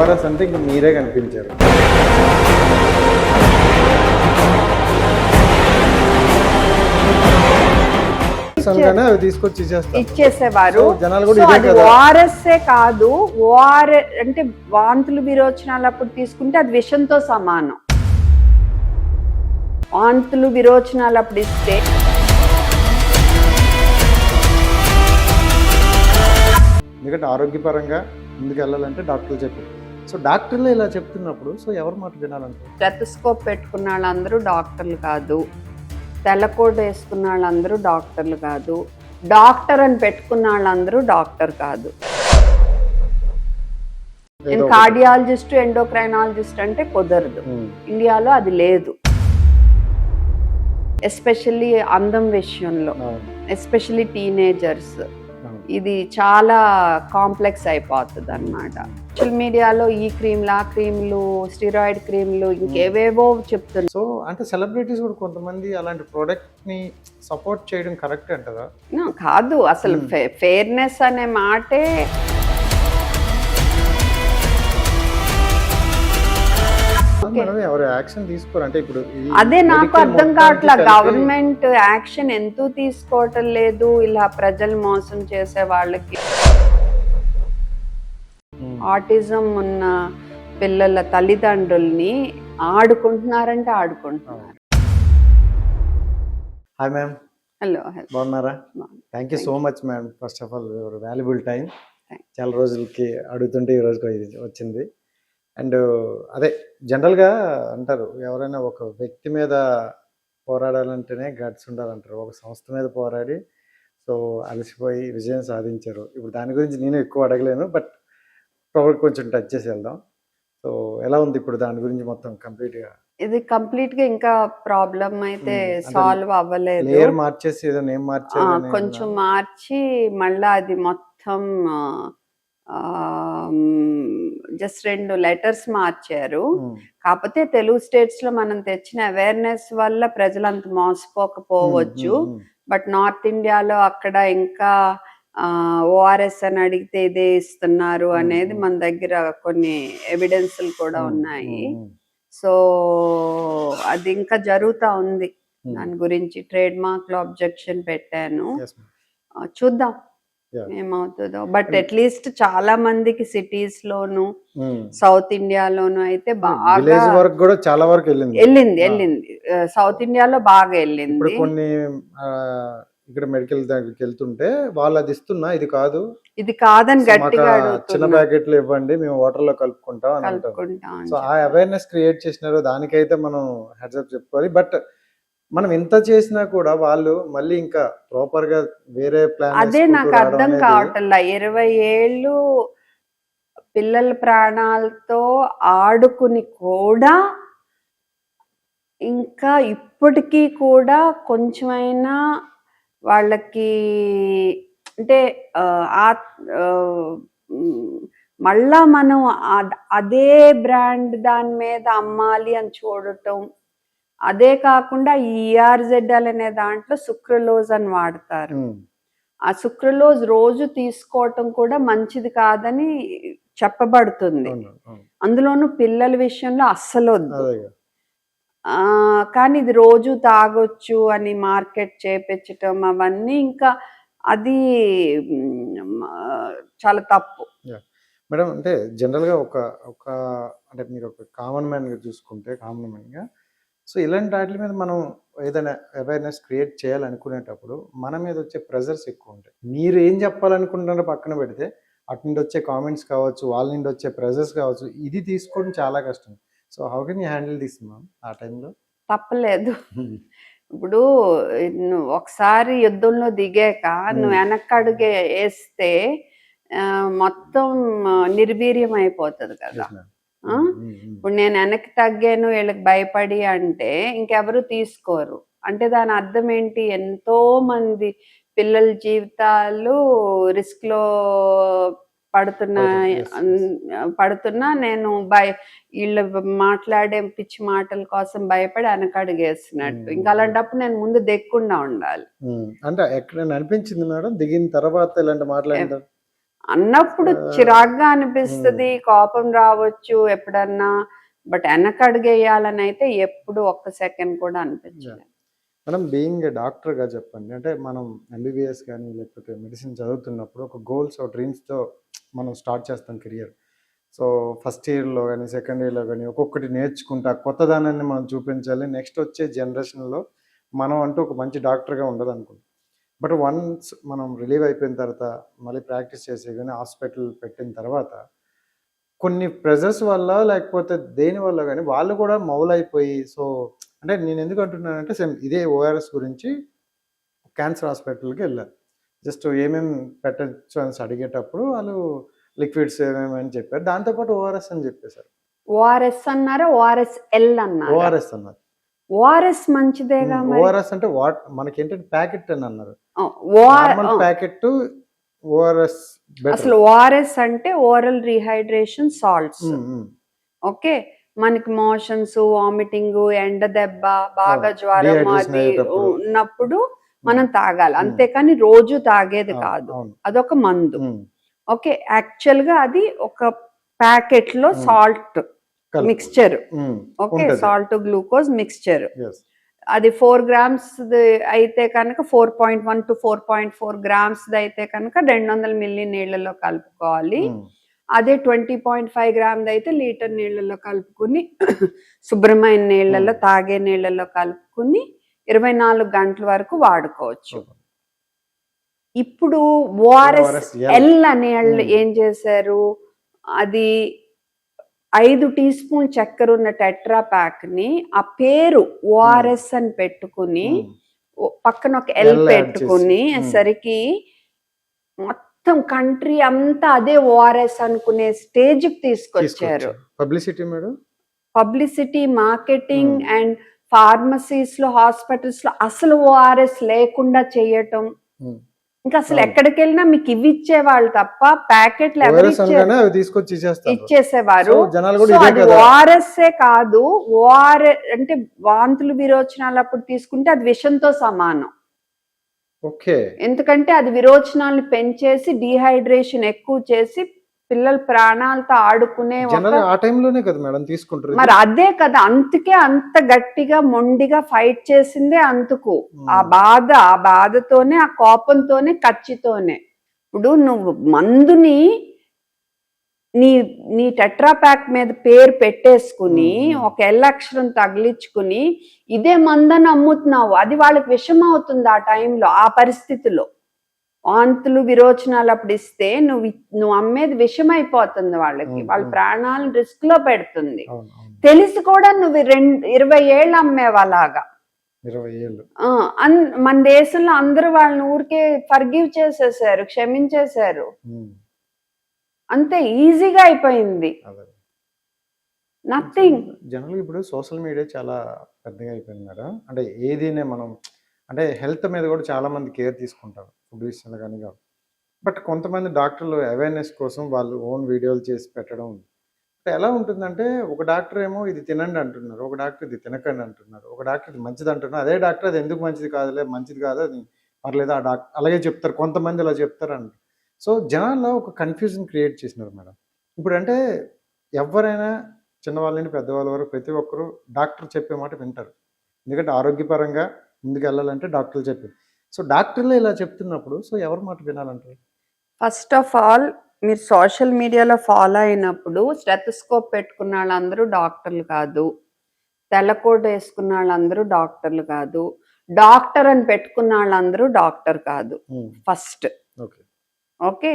ORS అంటే ఇంక మీరే కనిపించారు. అవి తీసుకొచ్చి ఇచ్చేసేవారు. జనాలు కూడా ఓఆర్ఎస్ఏ కాదు, ఓఆర్ అంటే వాంతులు విరోచనాలు అప్పుడు తీసుకుంటే అది విషంతో సమానం. వాంతులు విరోచనాలు అప్పుడు ఇస్తే ఎందుకంటే ఆరోగ్యపరంగా ముందుకు వెళ్ళాలంటే డాక్టర్లు చెప్పారు. సో డాక్టర్లు ఇలా చెప్తున్నప్పుడు సో ఎవరి మాట వినాలంటే? స్టెతస్కోప్ పెట్టుకున్న వాళ్ళందరూ డాక్టర్లు కాదు, తెల్లకోట్ వేసుకున్న వాళ్ళందరూ డాక్టర్లు కాదు, డాక్టర్ అని పెట్టుకున్న వాళ్ళందరూ డాక్టర్ కాదు. నేను కార్డియాలజిస్ట్, ఎండోక్రైనాలజిస్ట్ అంటే కుదరదు. ఇండియాలో అది లేదు. ఎస్పెషల్లీ అందం విషయంలో, ఎస్పెషల్లీ టీనేజర్స్, ఇది చాలా కాంప్లెక్స్ అయిపోతుంది అన్నమాట. సోషల్ మీడియాలో ఈ క్రీమ్లు, ఆ క్రీమ్లు, స్టిరాయిడ్ క్రీమ్లు, ఇంకేవేవో చెప్తున్నారు. సో అంటే సెలబ్రిటీస్ కూడా కొంతమంది అలాంటి ప్రోడక్ట్ ని సపోర్ట్ చేయడం కరెక్ట్ అంటారా? కాదు, అసలు ఫెయిర్నెస్ అనే మాటే ఎవరు యాక్షన్ తీసుకోరు అంటే ఇప్పుడు అదే నాకు అర్థం కావట్లా. గవర్నమెంట్ యాక్షన్ ఎందుకు తీసుకోవటం లేదు ఇలా ప్రజలు మోసం చేసే వాళ్ళకి? ఆటిజం ఉన్న పిల్లల తల్లిదండ్రుల్ని ఆడుకుంటున్నారంటే ఆడుకుంటున్నారు. Hi ma'am. హలో. బాగున్నారా? Thank you so much ma'am. First of all your valuable time. చాలా రోజులకి అడుగుతుంటే ఈ రోజుకి వచ్చింది. అండ్ అదే జనరల్గా అంటారు, ఎవరైనా ఒక వ్యక్తి మీద పోరాడాలంటేనే గట్స్ ఉండాలంటారు. ఒక సంస్థ మీద పోరాడి సో అలసిపోయి విజయం సాధించారు. ఇప్పుడు దాని గురించి నేను ఎక్కువ అడగలేను, బట్ కొంచెం టచ్ చేసి వెళ్దాం. సో ఎలా ఉంది ఇప్పుడు దాని గురించి మొత్తం కంప్లీట్గా? ఇది కంప్లీట్గా ఇంకా ప్రాబ్లం అయితే సాల్వ్ అవ్వలేదు. లేయర్ మార్చేసి ఏదో నేమ్ మార్చేది, కొంచెం మార్చి మళ్ళీ అది మొత్తం జస్ట్ 2 లెటర్స్ మార్చారు. కాకపోతే తెలుగు స్టేట్స్ లో మనం తెచ్చిన అవేర్నెస్ వల్ల ప్రజలు అంత మోసపోకపోవచ్చు. బట్ నార్త్ ఇండియాలో అక్కడ ఇంకా ఓఆర్ఎస్ అని అడిగితే ఇదే ఇస్తున్నారు అనేది మన దగ్గర కొన్ని ఎవిడెన్స్లు కూడా ఉన్నాయి. సో అది ఇంకా జరుగుతూ ఉంది. దాని గురించి ట్రేడ్ మార్క్ లో అబ్జెక్షన్ పెట్టాను, చూద్దాం ఏమవుతుందో. బట్ అట్లీస్ట్ చాలా మందికి సిటీస్ లోను, సౌత్ ఇండియాలోను అయితే బాగా చాలా వరకు వెళ్ళింది. సౌత్ ఇండియాలో బాగా వెళ్ళింది. కొన్ని ఇక్కడ మెడికల్ దగ్గరికి వెళ్తుంటే వాళ్ళు అది ఇస్తున్నా ఇది కాదని గట్టిగా చిన్న ప్యాకెట్లు ఇవ్వండి, మేము వాటర్ లో కలుపుకుంటాం అని అంటారు. సో ఆ అవేర్నెస్ క్రియేట్ చేసినారు, దానికైతే మనం హెడ్స్ అప్ చెప్పుకోవాలి. బట్ మనం ఎంత చేసినా కూడా వాళ్ళు మళ్ళీ ఇంకా ప్రాపర్ గా వేరే ప్లాన్. అదే నాకు అర్థం కావట్లా. 20 ఏళ్ళు పిల్లల ప్రాణాలతో ఆడుకుని కూడా ఇంకా ఇప్పటికీ కూడా కొంచెమైనా వాళ్ళకి అంటే మళ్ళా మనం అదే బ్రాండ్ దాని మీద అమ్మాలి అని చూడటం. అదే కాకుండా ఈ ERZ అనే దాంట్లో సుక్రలోజ్ అని వాడతారు. ఆ సుక్రలోజ్ రోజు తీసుకోవటం కూడా మంచిది కాదని చెప్పబడుతుంది. అందులోనూ పిల్లల విషయంలో అస్సలు వద్దు. కానీ ఇది రోజు తాగొచ్చు అని మార్కెట్ చేపించటం అవన్నీ ఇంకా అది చాలా తప్పు మేడం. అంటే జనరల్గా ఒక అంటే మీరు ఒక కామన్ మ్యాన్గా చూసుకుంటే సో ఇలాంటి వాటి మీద మనం ఏదైనా అవేర్నెస్ క్రియేట్ చేయాలనుకునేటప్పుడు మన మీద వచ్చే ప్రెజర్స్ ఎక్కువ ఉంటాయి. మీరు ఏం చెప్పాలనుకుంటున్నారో పక్కన పెడితే అటు నుండి వచ్చే కామెంట్స్ కావచ్చు, వాళ్ళ నుండి వచ్చే ప్రెజర్స్ కావచ్చు, ఇది తీసుకోవడం చాలా కష్టం. So how can you handle this ma'am ఆ టైంలో? తప్పలేదు. ఇప్పుడు ఒకసారి యుద్ధంలో దిగాక నువ్వు వెనక్కి అడుగు వేస్తే మొత్తం నిర్వీర్యం అయిపోతుంది కదా. ఇప్పుడు నేను వెనక్కి తగ్గాను వీళ్ళకి భయపడి అంటే ఇంకెవరు తీసుకోరు. అంటే దాని అర్థం ఏంటి? ఎంతో మంది పిల్లల జీవితాలు రిస్క్ లో పడుతున్నా నేను వీళ్ళు మాట్లాడే పిచ్చి మాటల కోసం భయపడి వెనకడుగేస్తున్నట్టు. ఇంకా అలాంటప్పుడు నేను ముందు దిగకుండా ఉండాలి. అంటే ఎక్కడైనా అనిపించింది మేడం దిగిన తర్వాత ఇలాంటి మాట్లాడారు? అన్నప్పుడు చిరాగ్గా అనిపిస్తుంది, కోపం రావచ్చు ఎప్పుడన్నా, బట్ వెనకడుగేయాలని అయితే ఎప్పుడు ఒక్క సెకండ్ కూడా అనిపించలేదు. మనం బీయింగ్ డాక్టర్గా చెప్పండి, అంటే మనం ఎంబీబీఎస్ కానీ లేకపోతే మెడిసిన్ చదువుతున్నప్పుడు ఒక గోల్స్ డ్రీమ్స్తో మనం స్టార్ట్ చేస్తాం కెరియర్. సో ఫస్ట్ ఇయర్లో కానీ సెకండ్ ఇయర్లో కానీ ఒక్కొక్కటి నేర్చుకుంటా కొత్తదానాన్ని మనం చూపించాలి, నెక్స్ట్ వచ్చే జనరేషన్లో మనం అంటూ ఒక మంచి డాక్టర్గా ఉండదు అనుకుంటాం. బట్ వన్స్ మనం రిలీవ్ అయిపోయిన తర్వాత మళ్ళీ ప్రాక్టీస్ చేసే కానీ హాస్పిటల్ పెట్టిన తర్వాత కొన్ని ప్రెజర్స్ వల్ల లేకపోతే దేని వల్ల కానీ వాళ్ళు కూడా మౌలైపోయి, సో అంటే నేను ఎందుకు అంటున్నానంటే సేమ్ ఇదే ఓఆర్ఎస్ గురించి క్యాన్సర్ హాస్పిటల్కి వెళ్ళాను. జస్ట్ ఏమేమి పెట్టచ్చు అని అడిగేటప్పుడు వాళ్ళు లిక్విడ్స్ ఏమేమి అని చెప్పారు, దాంతోపాటు ఓఆర్ఎస్ అని చెప్పేశారు. ఓఆర్ఎస్ అన్నారా, ఓఆర్ఎస్ఎల్ అన్నారు? ఓఆర్ఎస్ అన్నారు. ఓఆర్ఎస్ మంచిదేగా మరి. ఓఆర్ఎస్ అంటే మనకి ఏంటంటే ప్యాకెట్ అని అన్నారు, ఓఆర్ ప్యాకెట్ ఓఆర్ఎస్. అసలు ఓఆర్ఎస్ అంటే ఓరల్ రీహైడ్రేషన్ సాల్ట్స్. ఓకే, మనకి మోషన్స్, వామిటింగ్, ఎండ దెబ్బ, బాగా జ్వరం అది ఉన్నప్పుడు మనం తాగాలి, అంతేకాని రోజు తాగేది కాదు, అదొక మందు. ఓకే, యాక్చువల్ గా అది ఒక ప్యాకెట్ లో salt mixture. Okay, salt glucose mixture. అది 4 grams అయితే కనుక 4.1 to 4.4 grams అయితే కనుక 200 ml నీళ్లలో కలుపుకోవాలి. అదే 20.5 grams అయితే లీటర్ నీళ్లలో కలుపుకుని శుభ్రమైన నీళ్లలో, తాగే నీళ్లలో కలుపుకుని 24 గంటల వరకు వాడుకోవచ్చు. ఇప్పుడు ఓఆర్ఎస్ఎల్ అనే వాళ్ళు ఏం చేశారు, అది 5 teaspoon చక్కెర ఉన్న టెట్రా ప్యాక్ ని ఆ పేరు ఓఆర్ఎస్ అని పెట్టుకుని పక్కన ఒక ఎల్ పెట్టుకుని సరికి మొత్తం కంట్రీ అంతా అదే ఓఆర్ఎస్ అనుకునే స్టేజ్ కి తీసుకొచ్చారు. Publicity madam, publicity, marketing and pharmacies లో, హాస్పిటల్స్ లో అసలు ఓఆర్ఎస్ లేకుండా చేయటం. ఇంకా అసలు ఎక్కడికి వెళ్ళినా మీకు ఇవి ఇచ్చేవాళ్ళు తప్ప ప్యాకెట్లు ఎవరు ఇచ్చేసేవారు. అది ఓఆర్ఎస్ కాదు, ఓఆర్ఎస్ అంటే వాంతులు విరోచనాలు అప్పుడు తీసుకుంటే అది విషంతో సమానం. ఎందుకంటే అది విరోచనాలను పెంచేసి డీహైడ్రేషన్ ఎక్కువ చేసి పిల్లల ప్రాణాలతో ఆడుకునే మరి అదే కదా, అందుకే అంత గట్టిగా మొండిగా ఫైట్ చేసిందే అందుకు. ఆ బాధతోనే, ఆ కోపంతోనే, కచ్చితోనే. ఇప్పుడు నువ్వు మందుని నీ టెట్రా ప్యాక్ మీద పేరు పెట్టేసుకుని ఒక ఎల్ అక్షరం తగిలించుకుని ఇదే మందని అమ్ముతున్నావు, అది వాళ్ళకి విషం అవుతుంది ఆ టైంలో, ఆ పరిస్థితిలో. వాంతులు విరోచనాలు అప్పుడు ఇస్తే నువ్వు అమ్మేది విషం అయిపోతుంది వాళ్ళకి, వాళ్ళ ప్రాణాలను రిస్క్ లో పెడుతుంది. తెలిసి కూడా నువ్వు 20 ఏళ్ళు అమ్మేవాలాగా. మన దేశంలో అందరూ వాళ్ళని ఊరికే ఫర్గివ్ చేసేసారు, క్షమించేశారు, అంతే ఈజీగా అయిపోయింది. నథింగ్. జనరల్ ఇప్పుడు సోషల్ మీడియా చాలా పెద్దగా అయిపోయింది మేడం. అంటే ఏదైనా మనం అంటే హెల్త్ మీద కూడా చాలా మంది కేర్ తీసుకుంటారు, ఫుడ్ విషయంలో కానీ కాదు. బట్ కొంతమంది డాక్టర్లు అవేర్నెస్ కోసం వాళ్ళు ఓన్ వీడియోలు చేసి పెట్టడం ఉంది. అంటే ఎలా ఉంటుందంటే ఒక డాక్టర్ ఏమో ఇది తినండి అంటున్నారు, ఒక డాక్టర్ ఇది తినకండి అంటున్నారు, ఒక డాక్టర్ ఇది మంచిది అంటున్నారు, అదే డాక్టర్ అది ఎందుకు మంచిది కాదులే, మంచిది కాదు అది పర్లేదు ఆ డాక్టర్ అలాగే చెప్తారు, కొంతమంది ఇలా చెప్తారు అంట. సో జనాల్లో ఒక కన్ఫ్యూజన్ క్రియేట్ చేసినారు మేడం. ఇప్పుడు అంటే ఎవరైనా చిన్నవాళ్ళ నుండి పెద్దవాళ్ళ వరకు ప్రతి ఒక్కరు డాక్టర్ చెప్పే మాట వింటారు, ఎందుకంటే ఆరోగ్యపరంగా ముందుకు వెళ్ళాలంటే డాక్టర్లు చెప్పారు. సో డాక్టర్లు ఇలా చెప్తున్నప్పుడు సో ఎవరి మాట వినాలంటారు? ఫస్ట్ ఆఫ్ ఆల్ మీరు సోషల్ మీడియాలో ఫాలో అయినప్పుడు స్టెథోస్కోప్ పెట్టుకున్న వాళ్ళందరూ డాక్టర్లు కాదు, తెల్లకోట్ వేసుకున్న వాళ్ళందరూ డాక్టర్లు కాదు, డాక్టర్ అని పెట్టుకున్న వాళ్ళందరూ డాక్టర్ కాదు. ఫస్ట్ ఓకే,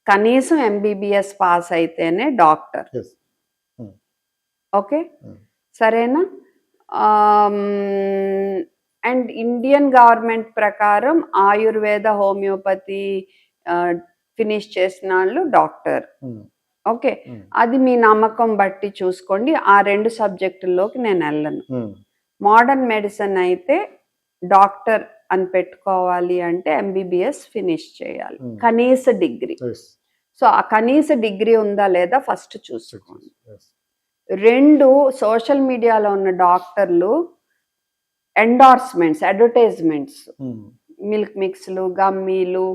కనీసం ఎంబీబీఎస్ పాస్ అయితేనే డాక్టర్. ఓకే, సరేనా? అండ్ ఇండియన్ గవర్నమెంట్ ప్రకారం ఆయుర్వేద, హోమియోపతి ఫినిష్ చేసిన వాళ్ళు డాక్టర్. ఓకే, అది మీ నమ్మకం బట్టి చూసుకోండి. ఆ 2 సబ్జెక్టుల్లోకి నేను వెళ్ళను. మోడర్న్ మెడిసిన్ అయితే డాక్టర్ అని పెట్టుకోవాలి అంటే ఎంబీబీఎస్ ఫినిష్ చేయాలి, కనీస డిగ్రీ. సో ఆ కనీస డిగ్రీ ఉందా లేదా ఫస్ట్ చూసుకోండి. 2, సోషల్ మీడియాలో ఉన్న డాక్టర్లు ఎండార్స్మెంట్స్, అడ్వర్టైజ్మెంట్స్, మిల్క్ మిక్స్లు, గమ్మీలు,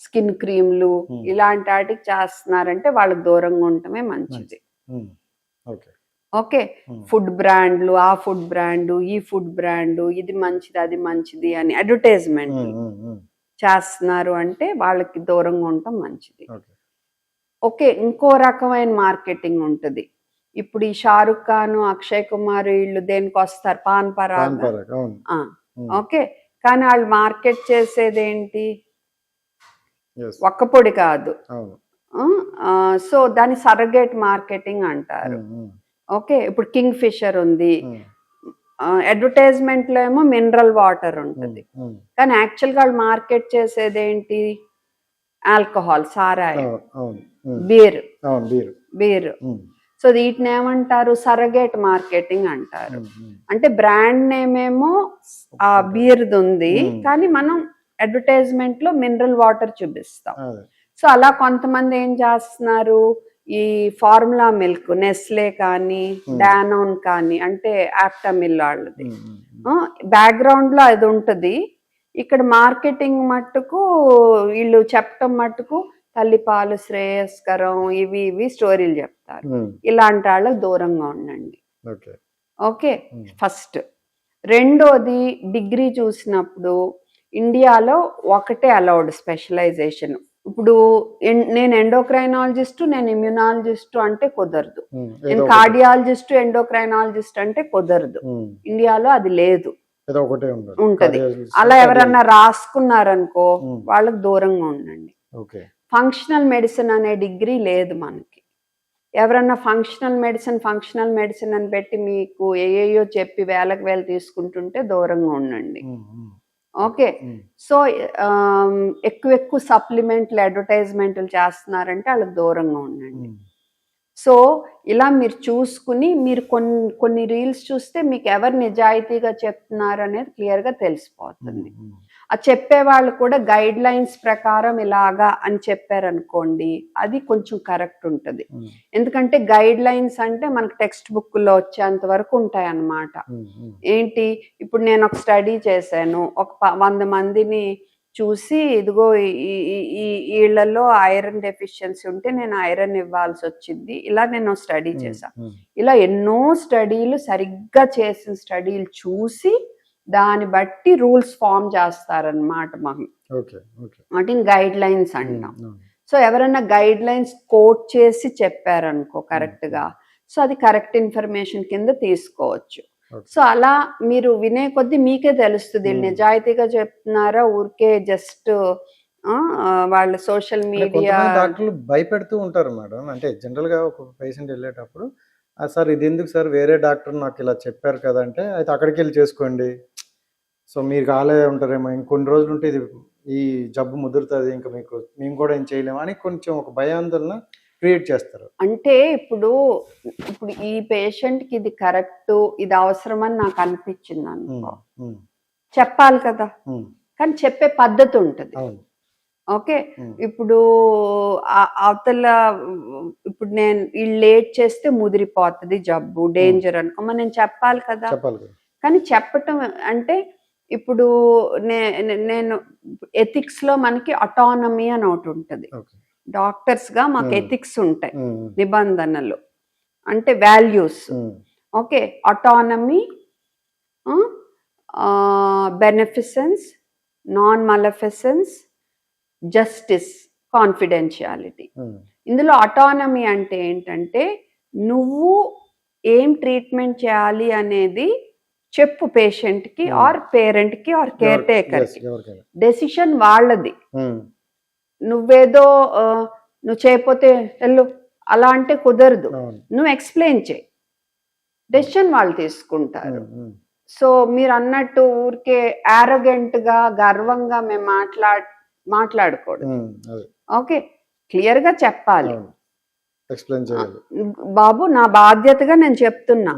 స్కిన్ క్రీమ్లు ఇలాంటి వాటికి చేస్తున్నారంటే వాళ్ళకి దూరంగా ఉండటమే మంచిది. ఓకే. ఓకే, ఫుడ్ బ్రాండ్లు, ఆ ఫుడ్ బ్రాండ్, ఈ ఫుడ్ బ్రాండ్, ఇది మంచిది అది మంచిది అని అడ్వర్టైజ్మెంట్ చేస్తున్నారు అంటే వాళ్ళకి దూరంగా ఉండటం మంచిది. ఓకే, ఇంకో రకమైన మార్కెటింగ్ ఉంటుంది. ఇప్పుడు ఈ షారుఖ్ ఖాన్, అక్షయ్ కుమార్ వీళ్ళు దేనికి వస్తారు, పాన్ పరాగ్. ఓకే, కానీ వాళ్ళు మార్కెట్ చేసేది ఏంటి, ఒక్క పొడి కాదు. సో దాన్ని సరగేట్ మార్కెటింగ్ అంటారు. ఓకే, ఇప్పుడు కింగ్ ఫిషర్ ఉంది, అడ్వర్టైజ్మెంట్ లో ఏమో మినరల్ వాటర్ ఉంటుంది, కానీ యాక్చువల్ గా వాళ్ళు మార్కెట్ చేసేది ఏంటి, ఆల్కహాల్, సారాయి, బీర్. సో వీటిని ఏమంటారు, సరగేట్ మార్కెటింగ్ అంటారు. అంటే బ్రాండ్ నేమ్ ఏమో ఆ బీర్ది ఉంది, కానీ మనం అడ్వర్టైజ్మెంట్ లో మినరల్ వాటర్ చూపిస్తాం. సో అలా కొంతమంది ఏం చేస్తున్నారు, ఈ ఫార్ములా మిల్క్, నెస్లే కానీ డానోన్ కానీ, అంటే ఆప్టామిల్ వాళ్ళది బ్యాక్గ్రౌండ్ లో అది ఉంటుంది. ఇక్కడ మార్కెటింగ్ మట్టుకు వీళ్ళు చెప్పటం మట్టుకు తల్లిపాలు శ్రేయస్కరం, ఇవి స్టోరీలు చెప్తారు. ఇలాంటి వాళ్ళకి దూరంగా ఉండండి. Okay, first. రెండోది, డిగ్రీ చూసినప్పుడు ఇండియాలో ఒకటే అలౌడ్ స్పెషలైజేషన్. ఇప్పుడు నేను ఎండోక్రైనాలజిస్ట్, నేను ఇమ్యునాలజిస్ట్ అంటే కుదరదు, నేను కార్డియాలజిస్ట్, ఎండోక్రైనాలజిస్ట్ అంటే కుదరదు. ఇండియాలో అది లేదు, ఉంటది. అలా ఎవరన్నా రాసుకున్నారనుకో వాళ్ళకి దూరంగా ఉండండి. ఫంక్షనల్ మెడిసిన్ అనే డిగ్రీ లేదు మనకి. ఎవరన్నా ఫంక్షనల్ మెడిసిన్ అని పెట్టి మీకు ఏయో చెప్పి వేలకు వేలు తీసుకుంటుంటే దూరంగా ఉండండి. ఓకే, సో ఎక్కువ సప్లిమెంట్లు, అడ్వర్టైజ్మెంట్లు చేస్తున్నారంటే వాళ్ళకి దూరంగా ఉండండి. సో ఇలా మీరు చూసుకుని, మీరు కొన్ని రీల్స్ చూస్తే మీకు ఎవరు నిజాయితీగా చెప్తున్నారు అనేది క్లియర్గా తెలిసిపోతుంది. ఆ చెప్పే వాళ్ళు కూడా గైడ్ లైన్స్ ప్రకారం ఇలాగా అని చెప్పారనుకోండి, అది కొంచెం కరెక్ట్ ఉంటుంది. ఎందుకంటే గైడ్ లైన్స్ అంటే మనకు టెక్స్ట్ బుక్ లో వచ్చేంత వరకు ఉంటాయి అన్నమాట. ఏంటి, ఇప్పుడు నేను ఒక స్టడీ చేశాను, ఒక 100 మందిని చూసి, ఇదిగో వీళ్ళలో ఐరన్ డెఫిషియన్సీ ఉంటే నేను ఐరన్ ఇవ్వాల్సి వచ్చింది, ఇలా నేను స్టడీ చేశాను. ఇలా ఎన్నో స్టడీలు, సరిగ్గా చేసిన స్టడీలు చూసి దాన్ని బట్టి రూల్స్ ఫామ్ చేస్తారనమాట. వాటిని గైడ్ లైన్స్ అంటాం. సో ఎవరైనా గైడ్ లైన్స్ కోట్ చేసి చెప్పారనుకో కరెక్ట్ గా, సో అది కరెక్ట్ ఇన్ఫర్మేషన్ కింద తీసుకోవచ్చు. సో అలా మీరు వినే కొద్దీ మీకే తెలుస్తుంది నిజాయితీగా చెప్తున్నారా, ఊరికే జస్ట్ వాళ్ళ సోషల్ మీడియా. డాక్టర్లు భయపెడుతూ ఉంటారు మేడం. అంటే జనరల్ గా ఒక పేషెంట్ వెళ్ళేటప్పుడు, సార్ ఇది ఎందుకు సార్, వేరే డాక్టర్ నాకు ఇలా చెప్పారు కదా అంటే, అయితే అక్కడికి వెళ్ళి చేసుకోండి, సో మీరు కాలే ఉంటారేమో, ఇంకొన్ని రోజులు ఉంటే ఇది ఈ జబ్బు ముదురుతుంది, ఇంకా మేము కూడా ఏం చేయలేము అని కొంచెం ఒక భయాందోళన క్రియేట్ చేస్తారు. అంటే ఇప్పుడు ఈ పేషెంట్ కి ఇది కరెక్ట్, ఇది అవసరమని నాకు అనిపించింది అనుకో, చెప్పాలి కదా, కానీ చెప్పే పద్ధతి ఉంటుంది. ఓకే, ఇప్పుడు అవతల, ఇప్పుడు నేను వీళ్ళు లేట్ చేస్తే ముదిరిపోతుంది జబ్బు, డేంజర్ అనుకో, మరి నేను చెప్పాలి కదా. కానీ చెప్పటం అంటే, ఇప్పుడు నేను ఎథిక్స్ లో మనకి అటానమీ అని ఒకటి ఉంటుంది. డాక్టర్స్ గా మాకు ఎథిక్స్ ఉంటాయి, నిబంధనలు అంటే values. Okay, autonomy, beneficence, non maleficence, justice, confidentiality. ఇందులో అటానమీ అంటే ఏంటంటే, నువ్వు ఏం ట్రీట్మెంట్ చేయాలి అనేది చెప్పు పేషెంట్ కి ఆర్ పేరెంట్ కి ఆర్ కేర్ టేకర్ కి, డెసిషన్ వాళ్ళది. నువ్వేదో నువ్వు చేయకపోతే వెళ్ళు అలా అంటే కుదరదు, నువ్వు ఎక్స్ప్లెయిన్ చేయి, డెసిషన్ వాళ్ళు తీసుకుంటారు. సో మీరు అన్నట్టు ఊరికే ఆరోగెంట్ గా, గర్వంగా మేము మాట్లాడకూడదు. ఓకే, క్లియర్ గా చెప్పాలి, బాబు నా బాధ్యతగా నేను చెప్తున్నా,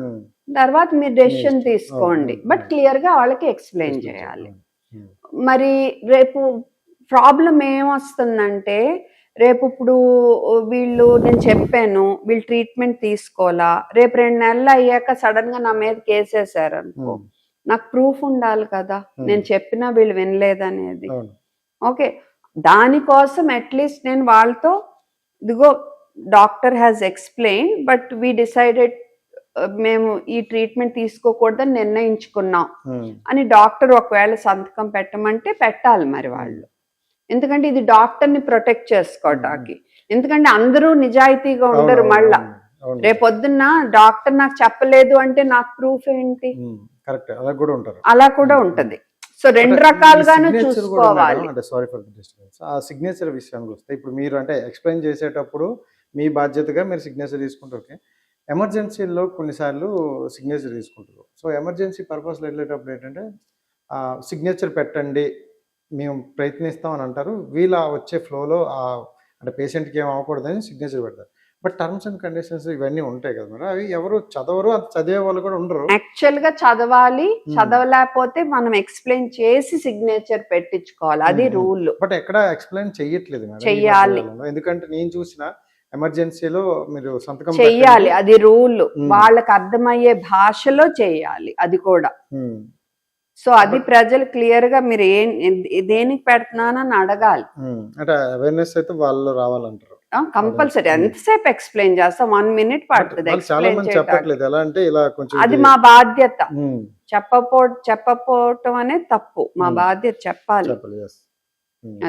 తర్వాత మీరు డెసిషన్ తీసుకోండి, బట్ క్లియర్ గా వాళ్ళకి ఎక్స్ప్లెయిన్ చేయాలి. మరి రేపు ప్రాబ్లం ఏమొస్తుందంటే, రేపు ఇప్పుడు నేను చెప్పాను, వీళ్ళు ట్రీట్మెంట్ తీసుకోవాలా, రేపు 2 నెలలు అయ్యాక సడన్ గా నా మీద కేసేసారు అనుకో, నాకు ప్రూఫ్ ఉండాలి కదా, నేను చెప్పినా వీళ్ళు వినలేదనేది. ఓకే, దానికోసం అట్లీస్ట్ నేను వాళ్ళతో ఇదిగో doctor has explain but we decided మేము ఈ ట్రీట్మెంట్ తీసుకోకూడదని నిర్ణయించుకున్నాం అని డాక్టర్ ఒకవేళ సంతకం పెట్టమంటే పెట్టాలి మరి వాళ్ళు, ఎందుకంటే ఇది డాక్టర్ని ప్రొటెక్ట్ చేసుకోవటానికి. ఎందుకంటే అందరూ నిజాయితీగా ఉండరు. మళ్ళా రేపొద్దున్న డాక్టర్ నాకు చెప్పలేదు అంటే నాకు ప్రూఫ్ ఏంటి? కరెక్ట్, అలా కూడా ఉంటారు. అలా కూడా ఉంటది. సో రెండు రకాలుగాను చూసుకోవాలి. అంటే సారీ ఫర్ ది డిస్టర్బెన్స్. ఆ సిగ్నేచర్ విషయానికి వస్తే ఇప్పుడు మీరు అంటే ఎక్స్ప్లెయిన్ చేసేటప్పుడు మీ బాధ్యతగా మీరు సిగ్నేచర్ తీసుకుంటారు. ఓకే, ఎమర్జెన్సీలో కొన్నిసార్లు సిగ్నేచర్ తీసుకుంటారు. సో ఎమర్జెన్సీ పర్పస్లో వెళ్ళేటప్పుడు ఏంటంటే సిగ్నేచర్ పెట్టండి మేము ప్రయత్నిస్తాం అని అంటారు. వీళ్ళ వచ్చే ఫ్లోలో అంటే పేషెంట్కి ఏం అవ్వకూడదని సిగ్నేచర్ పెడతారు. బట్ టర్మ్స్ అండ్ కండిషన్స్ ఇవన్నీ ఉంటాయి కదా మేడం, అవి ఎవరు చదవరు, అంత చదివే వాళ్ళు కూడా ఉండరు. యాక్చువల్ గా చదవాలి, చదవలేకపోతే మనం ఎక్స్ప్లెయిన్ చేసి సిగ్నేచర్ పెట్టించుకోవాలి, అది రూల్. బట్ ఎక్కడ ఎక్స్ప్లెయిన్ చెయ్యట్లేదు మేడం, చెయ్యాలి. ఎందుకంటే నేను చూసిన ఎమర్జెన్సీలో మీరు సంతకం చెయ్యాలి, అది రూల్. వాళ్ళకి అర్థమయ్యే భాషలో చెయ్యాలి అది కూడా. సో అది ప్రజలు క్లియర్ గా మీరు దేనికి పెడుతున్నానని అడగాలి. అంటే అవేర్నెస్ అయితే వాళ్ళు రావాలంటారు కంపల్సరీ. ఎంతసేపు ఎక్స్ప్లెయిన్ చేస్తాం? 1 minute పడుతుంది ఎక్స్ప్లెయిన్ చెప్పట్లేదు. ఎలా అంటే ఇలా కొంచెం అది మా బాధ్యత. చెప్పపోవటం అనేది తప్పు, మా బాధ్యత చెప్పాలి.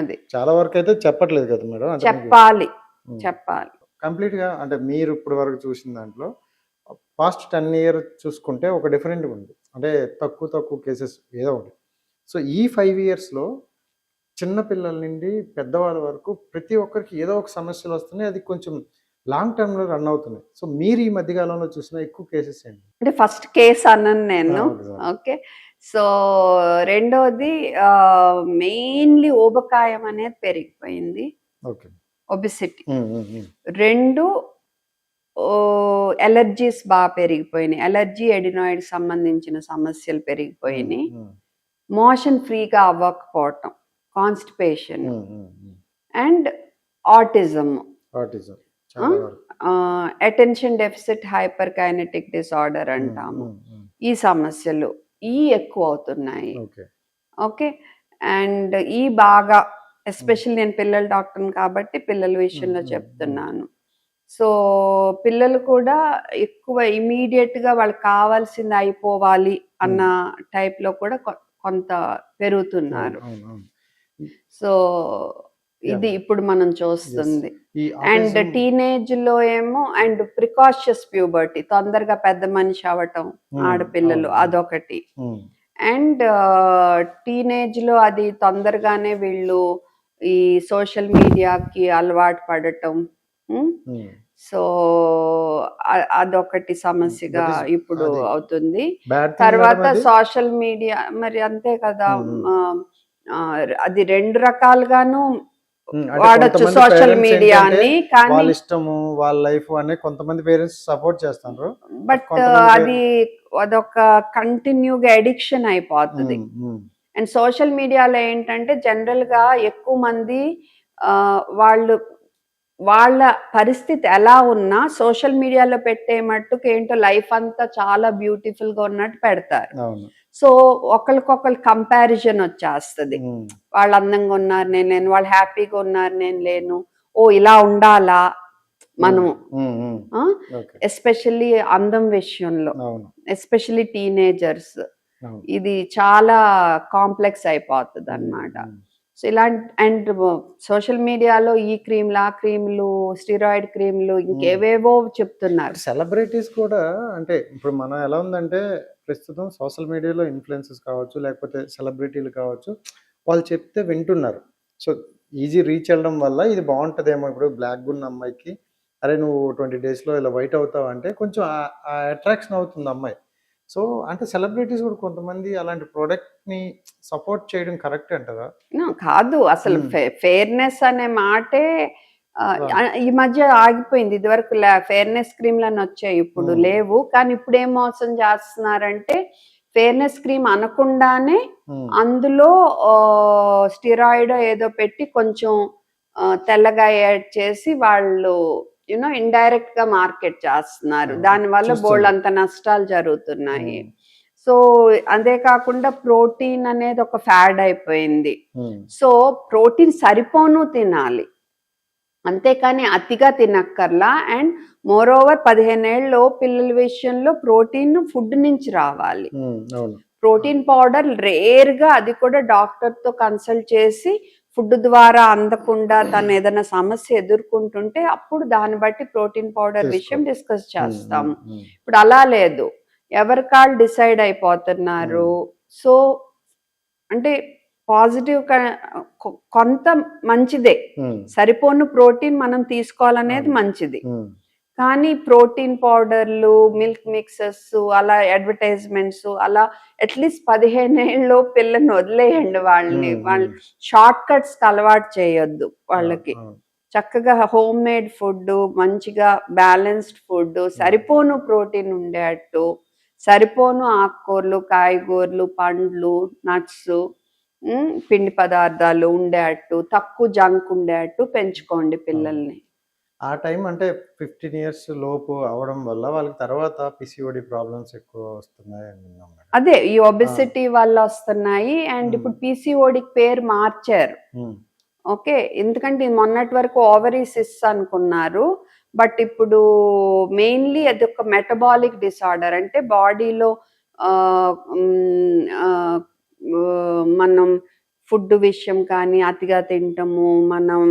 అది చాలా వరకు అయితే చెప్పట్లేదు కదా మేడం. చెప్పాలి. కంప్లీట్ గా అంటే మీరు ఇప్పుడు వరకు చూసిన దాంట్లో పాస్ట్ 10 years చూసుకుంటే ఒక డిఫరెంట్ ఉంది. అంటే తక్కువ కేసెస్ ఏదో ఒకటి. సో ఈ 5 yearsలో చిన్న పిల్లల నుండి పెద్దవాళ్ళ వరకు ప్రతి ఒక్కరికి ఏదో ఒక సమస్యలు వస్తున్నాయి. అది కొంచెం లాంగ్ టర్మ్లో రన్ అవుతున్నాయి. సో మీరు ఈ మధ్యకాలంలో చూసిన ఎక్కువ కేసెస్ ఏంటి? అంటే ఫస్ట్ కేసు అన్నాను నేను. ఓకే, సో రెండోది మెయిన్లీ ఊబకాయం అనేది పెరిగిపోయింది. Okay, obesity. 2 ఎలర్జీస్ బాగా పెరిగిపోయినాయి. ఎలర్జీ ఎడినాయిడ్ సంబంధించిన సమస్యలు పెరిగిపోయినాయి. మోషన్ ఫ్రీగా అవ్వకపోవటం, constipation and autism, attention deficit hyperkinetic disorder అంటాము. ఈ సమస్యలు ఎక్కువ అవుతున్నాయి. ఓకే, అండ్ బాగా ఎస్పెషల్లీ నేను పిల్లల డాక్టర్ని కాబట్టి పిల్లల విషయంలో చెప్తున్నాను. సో పిల్లలు కూడా ఎక్కువ ఇమీడియట్ గా వాళ్ళకి కావాల్సింది అయిపోవాలి అన్న టైప్ లో కూడా కొంత పెరుగుతున్నారు. సో ఇది ఇప్పుడు మనం చూస్తుంది. అండ్ టీనేజ్ లో ఏమో అండ్ ప్రికాషియస్ ప్యూబర్టీ, తొందరగా పెద్ద మనిషి అవటం ఆడపిల్లలు, అదొకటి. అండ్ టీనేజ్ లో అది తొందరగానే వీళ్ళు ఈ సోషల్ మీడియాకి అలవాటు పడటం. సో అదొకటి సమస్యగా ఇప్పుడు అవుతుంది. తర్వాత సోషల్ మీడియా మరి అంతే కదా, అది 2 రకాలుగాను వాడచ్చు సోషల్ మీడియాని. కానీ వాళ్ళ ఇష్టము, వాళ్ళ లైఫ్ అనే కొంతమంది పేరెంట్స్ సపోర్ట్ చేస్తారు. బట్ అదొక కంటిన్యూగా అడిక్షన్ అయిపోతుంది. అండ్ సోషల్ మీడియాలో ఏంటంటే జనరల్ గా ఎక్కువ మంది వాళ్ళ పరిస్థితి ఎలా ఉన్నా సోషల్ మీడియాలో పెట్టే మట్టుకు ఏంటో లైఫ్ అంతా చాలా బ్యూటిఫుల్ గా ఉన్నట్టు పెడతారు. సో ఒకరికొకరు కంపారిజన్ వచ్చేస్తుంది. వాళ్ళు అందంగా ఉన్నారు, నేను లేను, వాళ్ళు హ్యాపీగా ఉన్నారు, నేను లేను, ఓ ఇలా ఉండాలా మనము. ఎస్పెషల్లీ అందం విషయంలో, ఎస్పెషల్లీ టీనేజర్స్, ఇది చాలా కాంప్లెక్స్ అయిపోతుంది అన్నమాట. సో ఇలాంటి అండ్ సోషల్ మీడియాలో ఈ క్రీమ్లు, ఆ క్రీమ్లు, స్టిరాయిడ్ క్రీమ్లు, ఇంకేవేవో చెప్తున్నారు. సెలబ్రిటీస్ కూడా అంటే ఇప్పుడు మనం ఎలా ఉందంటే ప్రస్తుతం సోషల్ మీడియాలో ఇన్ఫ్లుయెన్సర్స్ కావచ్చు, లేకపోతే సెలబ్రిటీలు కావచ్చు, వాళ్ళు చెప్తే వింటున్నారు. సో ఈజీ రీచ్ వెళ్ళడం వల్ల ఇది బాగుంటుందేమో. ఇప్పుడు బ్లాక్ ఉన్న అమ్మాయికి అరే నువ్వు 20 daysలో ఇలా వైట్ అవుతావు అంటే కొంచెం అట్రాక్షన్ అవుతుంది అమ్మాయి. సో అంటే సెలబ్రిటీస్ కూడా కొంతమంది అలాంటి ప్రోడక్ట్ ని సపోర్ట్ చేయడం కరెక్ట్ అంటారా? కాదు, అసలు ఫెయిర్నెస్ అనే మాటే ఈ మధ్య ఆగిపోయింది. ఇదివరకు ఫెయిర్నెస్ క్రీమ్లు అని వచ్చాయి, ఇప్పుడు లేవు. కానీ ఇప్పుడు ఏం మోసం చేస్తున్నారంటే ఫెయిర్నెస్ క్రీమ్ అనకుండానే అందులో స్టిరాయిడ్ ఏదో పెట్టి కొంచెం తెల్లగా యాడ్ చేసి వాళ్ళు ఇండైరెక్ట్ గా మార్కెట్ చేస్తున్నారు. దానివల్ల బోల్డ్ అంత నష్టాలు జరుగుతున్నాయి. సో సో అదే కాకుండా ప్రోటీన్ అనేది ఒక ఫ్యాడ్ అయిపోయింది. సో ప్రోటీన్ సరిపోను తినాలి, అంతేకాని అతిగా తినక్కర్లా. అండ్ మోర్ ఓవర్ 15 ఏళ్ళలో పిల్లల విషయంలో ప్రోటీన్ ఫుడ్ నుంచి రావాలి. ప్రోటీన్ పౌడర్ రేర్గా, అది కూడా డాక్టర్తో కన్సల్ట్ చేసి ఫుడ్ ద్వారా అందకుండా తను ఏదైనా సమస్య ఎదుర్కొంటుంటే అప్పుడు దాన్ని బట్టి ప్రోటీన్ పౌడర్ విషయం డిస్కస్ చేస్తాము. ఇప్పుడు అలా లేదు, ఎవరి కాళ్ళు డిసైడ్ అయిపోతున్నారు. సో అంటే పాజిటివ్ కొంత మంచిదే, సరిపోను ప్రోటీన్ మనం తీసుకోవాలనేది మంచిది. కానీ ప్రోటీన్ పౌడర్లు, మిల్క్ మిక్సెస్, అలా అడ్వర్టైజ్మెంట్స్, అలా అట్లీస్ట్ 15 ఏళ్ళలో పిల్లని వదిలేయండి. వాళ్ళు షార్ట్ కట్స్ అలవాటు చేయొద్దు. వాళ్ళకి చక్కగా హోమ్ మేడ్ ఫుడ్, మంచిగా బ్యాలెన్స్డ్ ఫుడ్, సరిపోను ప్రోటీన్ ఉండేటట్టు, సరిపోను ఆకుకూరలు, కాయగూరలు, పండ్లు, నట్స్, పిండి పదార్థాలు ఉండేటట్టు, తక్కువ జంక్ ఉండేటట్టు పెంచుకోండి పిల్లల్ని. ఆ టైం అంటే 15 ఇయర్స్ లోపు అవడం వల్ల వాళ్ళకి తర్వాత పిసిఓడి ప్రాబ్లమ్స్ ఎక్కువ వస్తున్నాయి అని విన్నాం. అదే ఈ ఒబెసిటీ వల్ల వస్తున్నాయి. అండ్ ఇప్పుడు పిసిఓడికి పేరు మార్చారు. ఓకే, ఎందుకంటే మొన్నటి వరకు ఓవరీసిస్ అనుకున్నారు, బట్ ఇప్పుడు మెయిన్లీ అది ఒక మెటబాలిక్ డిసార్డర్. అంటే బాడీలో మనం ఫుడ్ విషయం కానీ అతిగా తింటాము, మనం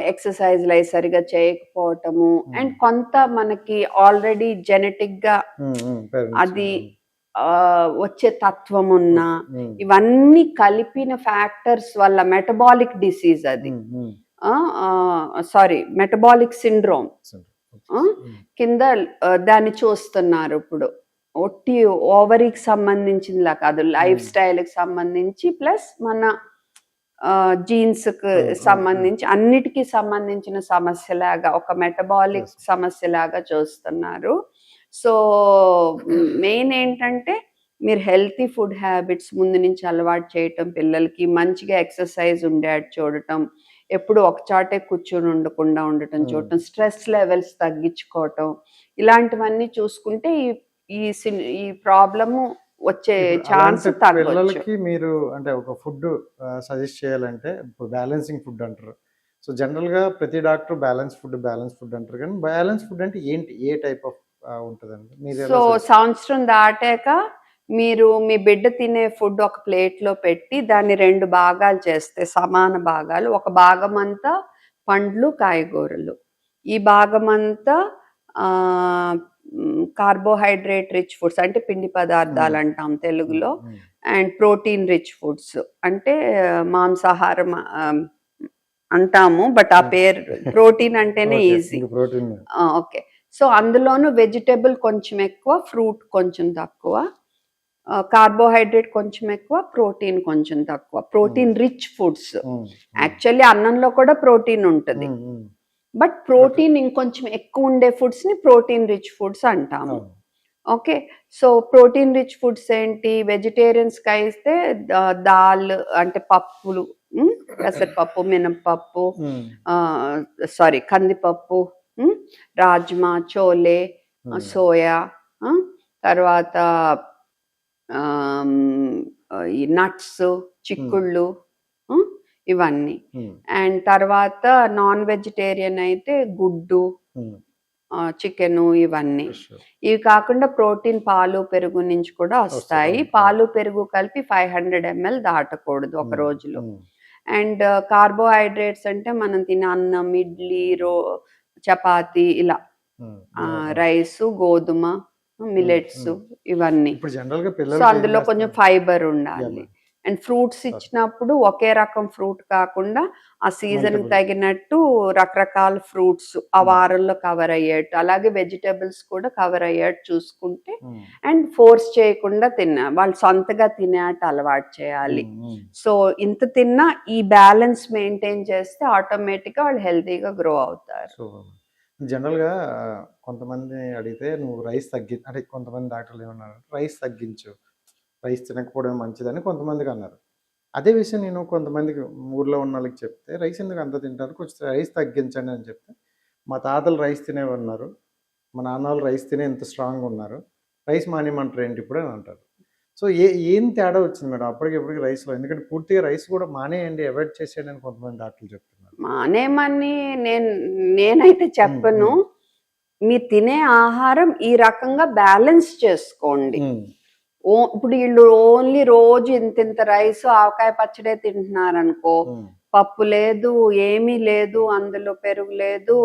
ఎక్సర్సైజ్లు అయి సరిగా చేయకపోవటము, అండ్ కొంత మనకి ఆల్రెడీ జెనెటిక్ గా అది వచ్చే తత్వం ఉన్న, ఇవన్నీ కలిపిన ఫ్యాక్టర్స్ వల్ల మెటబాలిక్ డిసీజ్ అది, సారీ మెటబాలిక్ సిండ్రోమ్ కింద దాన్ని చూస్తున్నారు. ఇప్పుడు ఒట్టి ఓవరీకి సంబంధించిందిలా కాదు, లైఫ్ స్టైల్కి సంబంధించి ప్లస్ మన జీన్స్ కి సంబంధించి అన్నిటికీ సంబంధించిన సమస్యలాగా, ఒక మెటబాలిక్ సమస్యలాగా చూస్తున్నారు. సో మెయిన్ ఏంటంటే మీరు హెల్తీ ఫుడ్ హ్యాబిట్స్ ముందు నుంచి అలవాటు చేయటం, పిల్లలకి మంచిగా ఎక్సర్సైజ్ ఉండేట్టు చూడటం, ఎప్పుడు ఒకచాటే కూర్చొని ఉండకుండా ఉండటం చూడటం, స్ట్రెస్ లెవెల్స్ తగ్గించుకోవటం, ఇలాంటివన్నీ చూసుకుంటే ఈ ప్రాబ్లము వచ్చే ఛాన్స్ పిల్లలకి మీరు అంటే ఒక ఫుడ్ సజెస్ట్ చేయాలంటే, ఇప్పుడు బ్యాలెన్సింగ్ ఫుడ్ అంటారు. సో జనరల్ గా ప్రతి డాక్టర్ బ్యాలెన్స్ ఫుడ్ అంటారు, కానీ బ్యాలెన్స్ ఫుడ్ అంటే ఏంటి, ఏ టైప్ ఆఫ్ ఉంటుందండి? సో సంవత్సరం దాటాక మీరు మీ బిడ్డ తినే ఫుడ్ ఒక ప్లేట్ లో పెట్టి దాన్ని 2 భాగాలు చేస్తే, సమాన భాగాలు, ఒక భాగం అంతా పండ్లు, కాయగూరలు, ఈ భాగం అంతా కార్బోహైడ్రేట్ రిచ్ ఫుడ్స్ అంటే పిండి పదార్థాలు అంటాం తెలుగులో, అండ్ ప్రోటీన్ రిచ్ ఫుడ్స్ అంటే మాంసాహారం అంటాము, బట్ ఆ పేరు ప్రోటీన్ అంటేనే ఈజీ. ఓకే, సో అందులోనూ వెజిటేబుల్ కొంచెం ఎక్కువ, ఫ్రూట్ కొంచెం తక్కువ, కార్బోహైడ్రేట్ కొంచెం ఎక్కువ, ప్రోటీన్ కొంచెం తక్కువ, ప్రోటీన్ రిచ్ ఫుడ్స్. యాక్చువల్లీ అన్నంలో కూడా ప్రోటీన్ ఉంటుంది, బట్ ప్రోటీన్ ఇంకొంచెం ఎక్కువ ఉండే ఫుడ్స్ ని ప్రోటీన్ రిచ్ ఫుడ్స్ అంటాము. Okay, so protein rich foods ఏంటి? వెజిటేరియన్స్ కి అయితే దాల్ అంటే పప్పులు, పెసరపప్పు, మినపప్పు, సారీ కందిపప్పు, రాజ్మా, చోలే, సోయా, తర్వాత ఈ నట్స్, చిక్కుళ్ళు, ఇవన్నీ. అండ్ తర్వాత నాన్ వెజిటేరియన్ అయితే గుడ్డు, చికెను, ఇవన్నీ. ఇవి కాకుండా ప్రోటీన్ పాలు, పెరుగు నుంచి కూడా వస్తాయి. పాలు పెరుగు కలిపి 500 ml దాటకూడదు ఒక రోజులో. అండ్ కార్బోహైడ్రేట్స్ అంటే మనం తినే అన్నం, ఇడ్లీ, చపాతి, ఇలా రైస్, గోధుమ, మిల్లెట్స్, ఇవన్నీ. సో అందులో కొంచెం ఫైబర్ ఉండాలి. అండ్ ఫ్రూట్స్ ఇచ్చినప్పుడు ఒకే రకం ఫ్రూట్ కాకుండా ఆ సీజన్ తగినట్టు రకరకాల ఫ్రూట్స్ ఆ వారంలో కవర్ అయ్యేట్టు, అలాగే వెజిటేబుల్స్ కూడా కవర్ అయ్యేట్టు చూసుకుంటే, అండ్ ఫోర్స్ చేయకుండా వాళ్ళు సొంతగా తినేట్టు అలవాటు చేయాలి. సో ఇంత తిన్నా ఈ బ్యాలెన్స్ మెయింటైన్ చేస్తే ఆటోమేటిక్గా వాళ్ళు హెల్తీగా గ్రో అవుతారు. జనరల్గా కొంతమంది అడిగితే నువ్వు రైస్ అంటే కొంతమంది డాక్టర్లు ఏమన్నారు, రైస్ తగ్గించు, రైస్ తినకపోవడం మంచిదని కొంతమందికి అన్నారు. అదే విషయం నేను కొంతమందికి ఊర్లో ఉన్న వాళ్ళకి చెప్తే, రైస్ ఎందుకు అంత తింటారు, కొంచెం రైస్ తగ్గించండి అని చెప్తే, మా తాతలు రైస్ తినేవి ఉన్నారు, మా నాన్న వాళ్ళు రైస్ తినే ఎంత స్ట్రాంగ్ ఉన్నారు, రైస్ మానేమంటారు ఏంటి ఇప్పుడు అని అంటారు. సో ఏం తేడా వచ్చింది మేడం అప్పటికి రైస్లో? ఎందుకంటే పూర్తిగా రైస్ కూడా మానేయండి, అవాయిడ్ చేసేయండి అని కొంతమంది డాక్టర్లు చెప్తున్నారు. మానేమని నేనైతే చెప్పను. మీరు తినే ఆహారం ఈ రకంగా బ్యాలెన్స్ చేసుకోండి. ఇప్పుడు వీళ్ళు ఓన్లీ రోజు ఇంత రైస్ ఆవకాయ పచ్చడే తింటున్నారు అనుకో, పప్పు లేదు, ఏమీ లేదు, అందులో పెరుగు లేదు,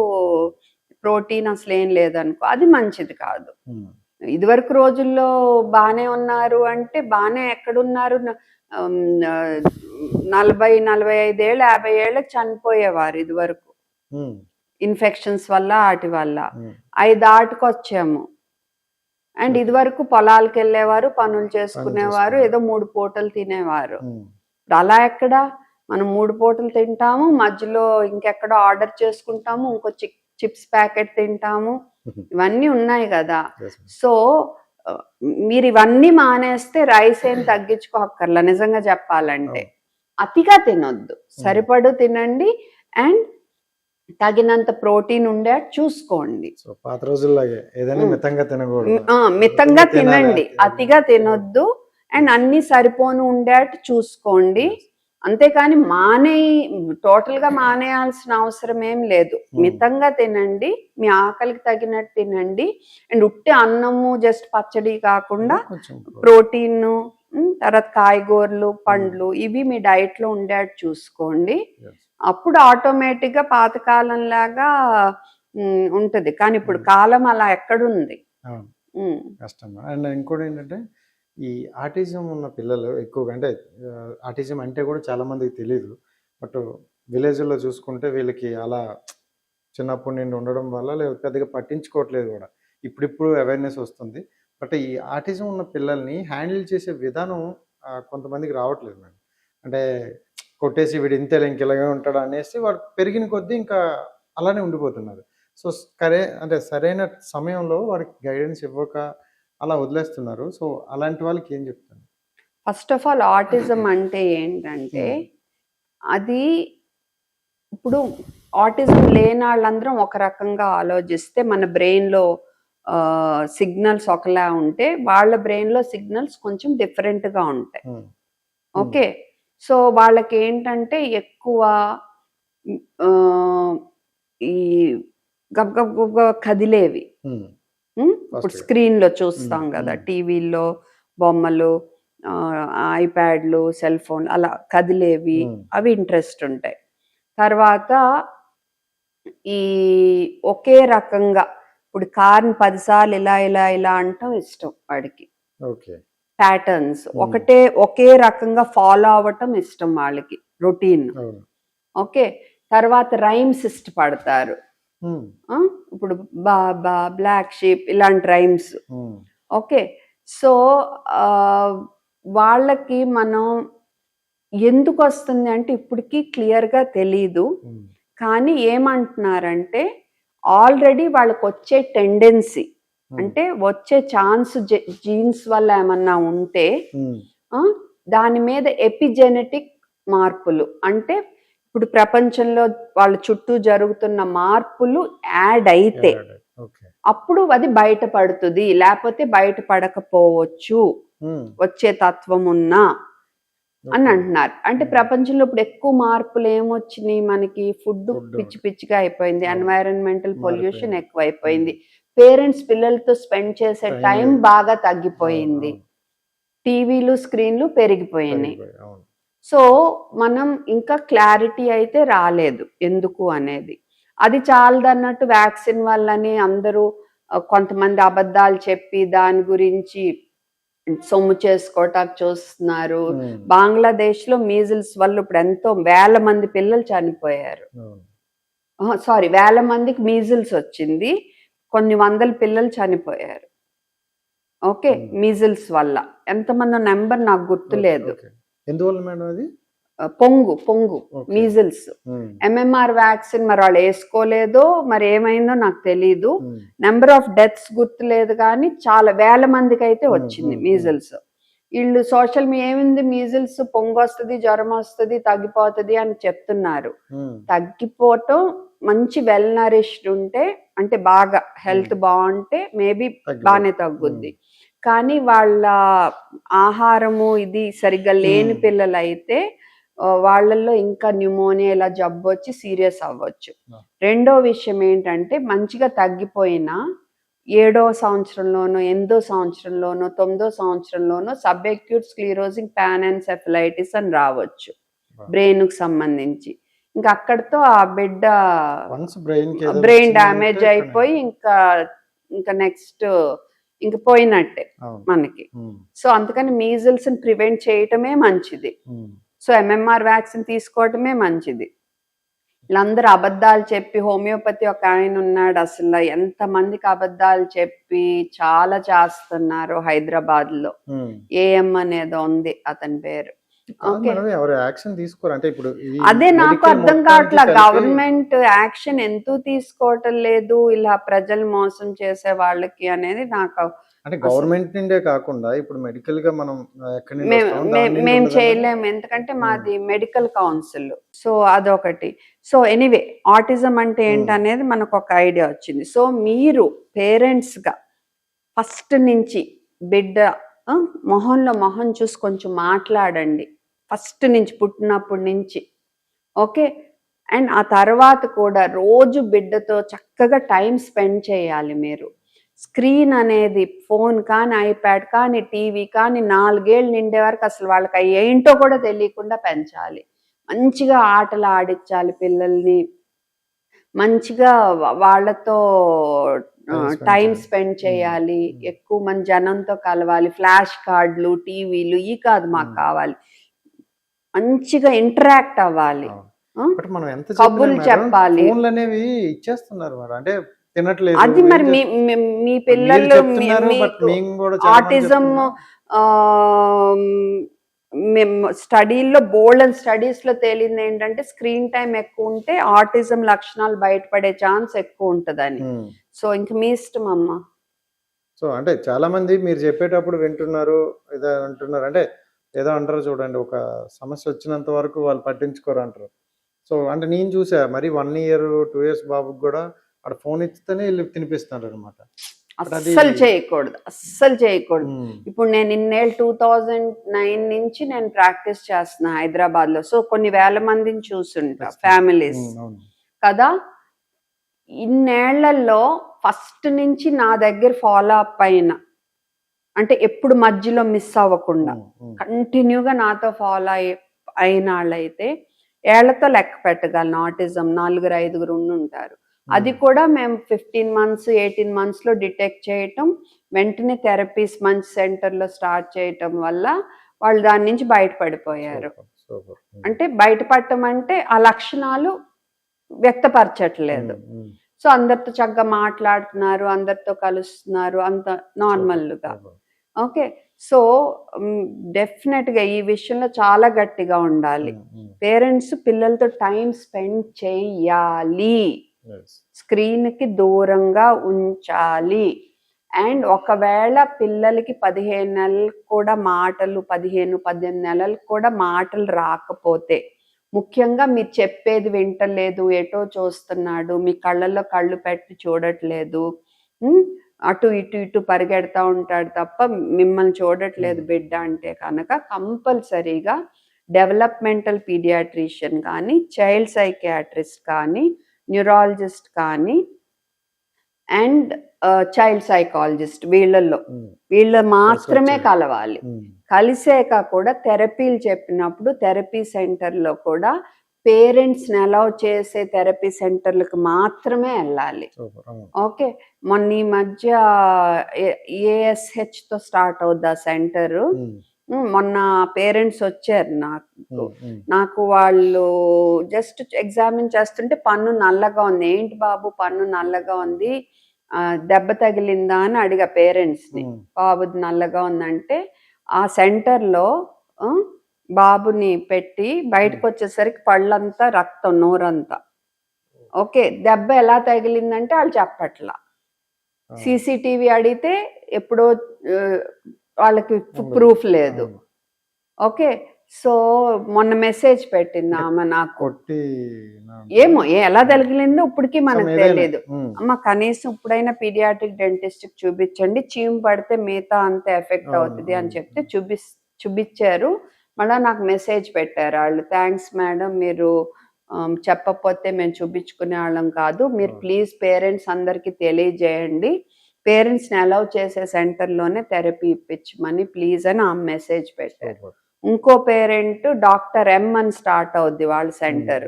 ప్రోటీన్ అసలు ఏం లేదనుకో, అది మంచిది కాదు. ఇదివరకు రోజుల్లో బాగానే ఉన్నారు అంటే బాగానే ఎక్కడున్నారు, 40-45 ఏళ్ళు 50 ఏళ్ళకి చనిపోయేవారు ఇదివరకు, ఇన్ఫెక్షన్స్ వల్ల వాటి వల్ల. 5 ఆటకొచ్చాము. అండ్ ఇదివరకు పొలాలకు వెళ్ళేవారు, పనులు చేసుకునేవారు, ఏదో 3 పూటలు తినేవారు. ఇప్పుడు అలా ఎక్కడ, మనం 3 పూటలు తింటాము, మధ్యలో ఇంకెక్కడో ఆర్డర్ చేసుకుంటాము, ఇంకో చిప్స్ ప్యాకెట్ తింటాము, ఇవన్నీ ఉన్నాయి కదా. సో మీరు ఇవన్నీ మానేస్తే రైస్ ఏం తగ్గించుకోక్కర్లా. నిజంగా చెప్పాలంటే అతిగా తినొద్దు, సరిపడు తినండి, అండ్ తగినంత ప్రోటీన్ ఉండే చూసుకోండి. పాత రోజుల్లాగే ఏదైనా మితంగా తినకూడదు, మితంగా తినండి, అతిగా తినొద్దు, అండ్ అన్ని సరిపోను ఉండేట్టు చూసుకోండి. అంతేకాని టోటల్ గా మానేయాల్సిన అవసరం ఏం లేదు. మితంగా తినండి, మీ ఆకలికి తగినట్టు తినండి, అండ్ ఉట్టి అన్నము జస్ట్ పచ్చడి కాకుండా ప్రోటీన్, తర్వాత కాయగూరలు, పండ్లు, ఇవి మీ డైట్ లో ఉండేట్టు చూసుకోండి. అప్పుడు ఆటోమేటిక్ గా పాతకాలం లాగా ఉంటది. కానీ ఇప్పుడు కాలం అలా ఎక్కడుంది. కష్టం. అండ్ ఇంకోటి ఏంటంటే ఈ ఆటిజం ఉన్న పిల్లలు ఎక్కువగా, అంటే ఆటిజం అంటే కూడా చాలా మందికి తెలియదు, బట్ విలేజ్లో చూసుకుంటే వీళ్ళకి అలా చిన్నప్పటి నుండి ఉండడం వల్ల లేదు, పెద్దగా పట్టించుకోవట్లేదు కూడా. ఇప్పుడిప్పుడు అవేర్నెస్ వస్తుంది. బట్ ఈ ఆటిజం ఉన్న పిల్లల్ని హ్యాండిల్ చేసే విధానం కొంతమందికి రావట్లేదు మేడం. అంటే కొట్టేసి వీడు ఇంతేలే ఇంకెలాగే ఉంటాడు అనేసి వాడు పెరిగిన కొద్దీ ఇంకా అలానే ఉండిపోతున్నారు. సో అంటే సరైన సమయంలో వాడికి గైడెన్స్ ఇవ్వక అలా వదిలేస్తున్నారు. సో అలాంటి వాళ్ళకి ఏం చెప్తాను? ఫస్ట్ ఆఫ్ ఆల్ ఆటిజం అంటే ఏంటంటే, అది ఇప్పుడు ఆటిజం లేని వాళ్ళందరం ఒక రకంగా ఆలోచిస్తే మన బ్రెయిన్లో సిగ్నల్స్ ఒకలా ఉంటే వాళ్ళ బ్రెయిన్లో సిగ్నల్స్ కొంచెం డిఫరెంట్గా ఉంటాయి. ఓకే, సో వాళ్ళకి ఏంటంటే ఎక్కువ ఈ గబగబ కదిలేవి, ఇప్పుడు స్క్రీన్లో చూస్తాం కదా, టీవీలో బొమ్మలు, ఐప్యాడ్లు, సెల్ ఫోన్, అలా కదిలేవి, అవి ఇంట్రెస్ట్ ఉంటాయి. తర్వాత ఈ ఒకే రకంగా ఇప్పుడు కార్ని 10 సార్లు ఇలా ఇలా ఇలా అంటాం ఇష్టం వాడికి. ప్యాటర్న్స్ ఒకే రకంగా ఫాలో అవ్వటం ఇష్టం వాళ్ళకి, రొటీన్. ఓకే, తర్వాత రైమ్స్ ఇష్టపడతారు. ఇప్పుడు బాబా, బ్లాక్ షీప్, ఇలాంటి రైమ్స్. ఓకే, సో వాళ్ళకి మనం ఎందుకు వస్తుంది అంటే ఇప్పటికీ క్లియర్గా తెలీదు. కానీ ఏమంటున్నారంటే ఆల్రెడీ వాళ్ళకి వచ్చే టెండెన్సీ, అంటే వచ్చే ఛాన్స్ జీన్స్ వల్ల ఏమన్నా ఉంటే దాని మీద ఎపిజెనెటిక్ మార్పులు, అంటే ఇప్పుడు ప్రపంచంలో వాళ్ళ చుట్టూ జరుగుతున్న మార్పులు యాడ్ అయితే అప్పుడు అది బయటపడుతుంది, లేకపోతే బయటపడకపోవచ్చు వచ్చే తత్వం ఉన్నా అని అంటున్నారు. అంటే ప్రపంచంలో ఇప్పుడు ఎక్కువ మార్పులు ఏమొచ్చినాయి మనకి, ఫుడ్ పిచ్చి పిచ్చిగా అయిపోయింది, ఎన్వైరన్మెంటల్ పొల్యూషన్ ఎక్కువ అయిపోయింది, పేరెంట్స్ పిల్లలతో స్పెండ్ చేసే టైం బాగా తగ్గిపోయింది, టీవీలు స్క్రీన్లు పెరిగిపోయినాయి. సో మనం ఇంకా క్లారిటీ అయితే రాలేదు ఎందుకు అనేది. అది చాలదన్నట్టు వ్యాక్సిన్ వల్లని అందరూ కొంతమంది అబద్ధాలు చెప్పి దాని గురించి సొమ్ము చేసుకోవటానికి చూస్తున్నారు. బంగ్లాదేశ్లో మీజిల్స్ వల్ల ఇప్పుడు ఎంతో 1000 మంది పిల్లలు చనిపోయారు. సారీ, 1000 మందికి మీజిల్స్ వచ్చింది, కొన్ని వందల పిల్లలు చనిపోయారు. ఓకే, మీజిల్స్ వల్ల. ఎంతమంది నెంబర్ నాకు గుర్తులేదు. ఎందువల్ల మేడం అది? పొంగు మీజిల్స్. ఎంఎంఆర్ వ్యాక్సిన్ మరి వాళ్ళు వేసుకోలేదో మరి ఏమైందో నాకు తెలీదు. నెంబర్ ఆఫ్ డెత్స్ గుర్తులేదు, కానీ చాలా 1000 మందికి అయితే వచ్చింది మీజిల్స్. వీళ్ళు సోషల్ మీడియా ఏమింది, మీజిల్స్ పొంగు వస్తుంది, జ్వరం వస్తుంది, తగ్గిపోతుంది అని చెప్తున్నారు. తగ్గిపోవటం మంచి వెల్ నరిష్డ్ ఉంటే, అంటే బాగా హెల్త్ బాగుంటే మేబీ బాగానే తగ్గుద్ది. కానీ వాళ్ళ ఆహారము ఇది సరిగ్గా లేని పిల్లలైతే వాళ్ళల్లో ఇంకా న్యూమోనియా ఇలా జబ్బు వచ్చి సీరియస్ అవ్వచ్చు. రెండో విషయం ఏంటంటే మంచిగా తగ్గిపోయినా 7వ సంవత్సరంలోనో 8వ సంవత్సరంలోనో 9వ సంవత్సరంలోనో సబ్ఎక్యూట్ స్క్లీరోజింగ్ పాన్ఎన్సెఫలైటిస్ అని రావచ్చు బ్రెయిన్కు సంబంధించి. ఇంకా అక్కడితో ఆ బిడ్డ బ్రెయిన్ డ్యామేజ్ అయిపోయి ఇంకా నెక్స్ట్ ఇంక పోయినట్టే మనకి. సో అందుకని మీజిల్స్ ప్రివెంట్ చేయటమే మంచిది. సో MMR వ్యాక్సిన్ తీసుకోవటమే మంచిది. వీళ్ళందరూ అబద్ధాలు చెప్పి, హోమియోపతి ఒక ఆయన ఉన్నాడు, అసలు ఎంత మందికి అబద్ధాలు చెప్పి చాలా చేస్తున్నారు హైదరాబాద్ లో. AM అనేదో ఉంది అతని పేరు. అదే నాకు అర్థం కావట్లా, గవర్నమెంట్ యాక్షన్ ఎందుకు తీసుకోవటం లేదు ఇలా ప్రజలు మోసం చేసే వాళ్ళకి అనేది నాకు. అంటే గవర్నమెంట్ నుండే కాకుండా ఇప్పుడు మెడికల్ గా మనం మేము చేయలేము, ఎందుకంటే మాది మెడికల్ కౌన్సిల్. సో అదొకటి. సో ఎనీవే, ఆటిజం అంటే ఏంటనేది మనకు ఒక ఐడియా వచ్చింది. సో మీరు పేరెంట్స్ గా ఫస్ట్ నుంచి బిడ్డ మొహంలో మొహం చూసి కొంచెం మాట్లాడండి, ఫస్ట్ నుంచి, పుట్టినప్పటి నుంచి. ఓకే. అండ్ ఆ తర్వాత కూడా రోజు బిడ్డతో చక్కగా టైం స్పెండ్ చేయాలి మీరు. స్క్రీన్ అనేది ఫోన్ కానీ ఐప్యాడ్ కానీ టీవీ కానీ 4 ఏళ్ళు నిండే వరకు అసలు వాళ్ళకి అవి ఏంటో కూడా తెలియకుండా పెంచాలి. మంచిగా ఆటలు ఆడించాలి పిల్లల్ని, మంచిగా వాళ్ళతో టైం స్పెండ్ చేయాలి, ఎక్కువ మంది జనంతో కలవాలి. ఫ్లాష్ కార్డులు, టీవీలు ఈ కాదు మాకు కావాలి, మంచిగా ఇంటరాక్ట్ అవ్వాలి, కబుర్లు చెప్పాలి. అంటే తినట్లేదు. అది మరి మీ పిల్లలు ఆటిజం స్టడీలో బోల్డ్ స్టడీస్ లో తేలింది ఏంటంటే స్క్రీన్ టైం ఎక్కువ ఉంటే ఆటిజం లక్షణాలు బయటపడే ఛాన్స్ ఎక్కువ ఉంటదని. సో ఇంక మీ ఇష్టం అమ్మా. సో అంటే చాలా మంది మీరు చెప్పేటప్పుడు వింటున్నారు, ఏదో అంటున్నారు, అంటే ఏదో అంటారు చూడండి, ఒక సమస్య వచ్చినంత వరకు వాళ్ళు పట్టించుకోరు అంటారు. సో అంటే నేను చూసా, మరి 1 year 2 years బాబుకి కూడా అక్కడ ఫోన్ ఇస్తేనే వెళ్ళి తినిపిస్తున్నారు అనమాట. అస్సలు చేయకూడదు, అస్సలు చేయకూడదు. ఇప్పుడు నేను ఇన్నేళ్ళు 2009 నుంచి నేను ప్రాక్టీస్ చేస్తున్నా హైదరాబాద్ లో. సో కొన్ని వేల మందిని చూసుంటా, ఫ్యామిలీస్ కదా. ఇన్నేళ్లలో ఫస్ట్ నుంచి నా దగ్గర ఫాలో అప్ అయిన, అంటే ఎప్పుడు మధ్యలో మిస్ అవ్వకుండా కంటిన్యూగా నాతో ఫాలో అయిన వాళ్ళైతే ఏళ్లతో లెక్క పెట్టగలను. ఆటిజం 4-5 ఉంటారు. అది కూడా మేము 15 months 18 months లో డిటెక్ట్ చేయటం, వెంటనే థెరపీస్ మంచి సెంటర్లో స్టార్ట్ చేయటం వల్ల వాళ్ళు దాని నుంచి బయటపడిపోయారు. అంటే బయటపడటం అంటే ఆ లక్షణాలు వ్యక్తపరచట్లేదు. సో అందరితో చక్కగా మాట్లాడుతున్నారు, అందరితో కలుస్తున్నారు, అంత నార్మల్గా. ఓకే. సో డెఫినెట్ గా ఈ విషయంలో చాలా గట్టిగా ఉండాలి. పేరెంట్స్ పిల్లలతో టైం స్పెండ్ చెయ్యాలి, స్క్రీన్ కి దూరంగా ఉంచాలి. అండ్ ఒకవేళ పిల్లలకి 15 నెలలకు కూడా మాటలు, 15-18 నెలలకు కూడా మాటలు రాకపోతే, ముఖ్యంగా మీరు చెప్పేది వింటలేదు, ఎటో చూస్తున్నాడు, మీ కళ్ళల్లో కళ్ళు పెట్టి చూడట్లేదు, అటు ఇటు పరిగెడతా ఉంటాడు తప్ప మిమ్మల్ని చూడట్లేదు బిడ్డ అంటే కనుక కంపల్సరీగా డెవలప్మెంటల్ పీడియాట్రిషియన్ కానీ, చైల్డ్ సైకియాట్రిస్ట్ కానీ, న్యూరాలజిస్ట్ కానీ, అండ్ చైల్డ్ సైకాలజిస్ట్, వీళ్ళ మాత్రమే కలవాలి. కలిసాక కూడా థెరపీలు చెప్పినప్పుడు థెరపీ సెంటర్లో కూడా పేరెంట్స్ని అలౌ చేసే థెరపీ సెంటర్లకు మాత్రమే వెళ్ళాలి. ఓకే. మొన్న ఈ మధ్య ASH తో స్టార్ట్ అవుద్ది ఆ సెంటర్. మొన్న పేరెంట్స్ వచ్చారు నాకు వాళ్ళు జస్ట్ ఎగ్జామిన్ చేస్తుంటే పన్ను నల్లగా ఉంది. ఏంటి బాబు పన్ను నల్లగా ఉంది, దెబ్బ తగిలిందా అని అడిగా పేరెంట్స్ని. బాబుది నల్లగా ఉందంటే ఆ సెంటర్లో బాబుని పెట్టి బయటకు వచ్చేసరికి పళ్ళంతా రక్తం, నోరంతా. ఓకే. దెబ్బ ఎలా తగిలిందంటే వాళ్ళు చెప్పట్లా. CCTV అడిగితే ఎప్పుడో వాళ్ళకి ప్రూఫ్ లేదు. ఓకే. సో మొన్న మెసేజ్ పెట్టింది ఆమె నాకు. కొట్టి ఏమో ఎలా తగిలిందో ఇప్పటికీ మనకు ఏదైనా. తెలియదు. అమ్మ కనీసం ఇప్పుడైనా పీడియాట్రిక్ డెంటిస్ట్ కి చూపించండి, చీము పడితే మిగతా అంత ఎఫెక్ట్ అవుతుంది అని చెప్తే చూపించారు. మళ్ళీ నాకు మెసేజ్ పెట్టారు వాళ్ళు, థ్యాంక్స్ మేడం, మీరు చెప్పకపోతే మేము చూపించుకునే వాళ్ళం కాదు, మీరు ప్లీజ్ పేరెంట్స్ అందరికి తెలియజేయండి, పేరెంట్స్ని అలౌ చేసే సెంటర్లోనే థెరపీ ఇప్పించమని ప్లీజ్ అని ఆమె మెసేజ్ పెట్టారు. ఇంకో పేరెంట్ డాక్టర్ ఎం అని స్టార్ట్ అవుద్ది వాళ్ళ సెంటర్.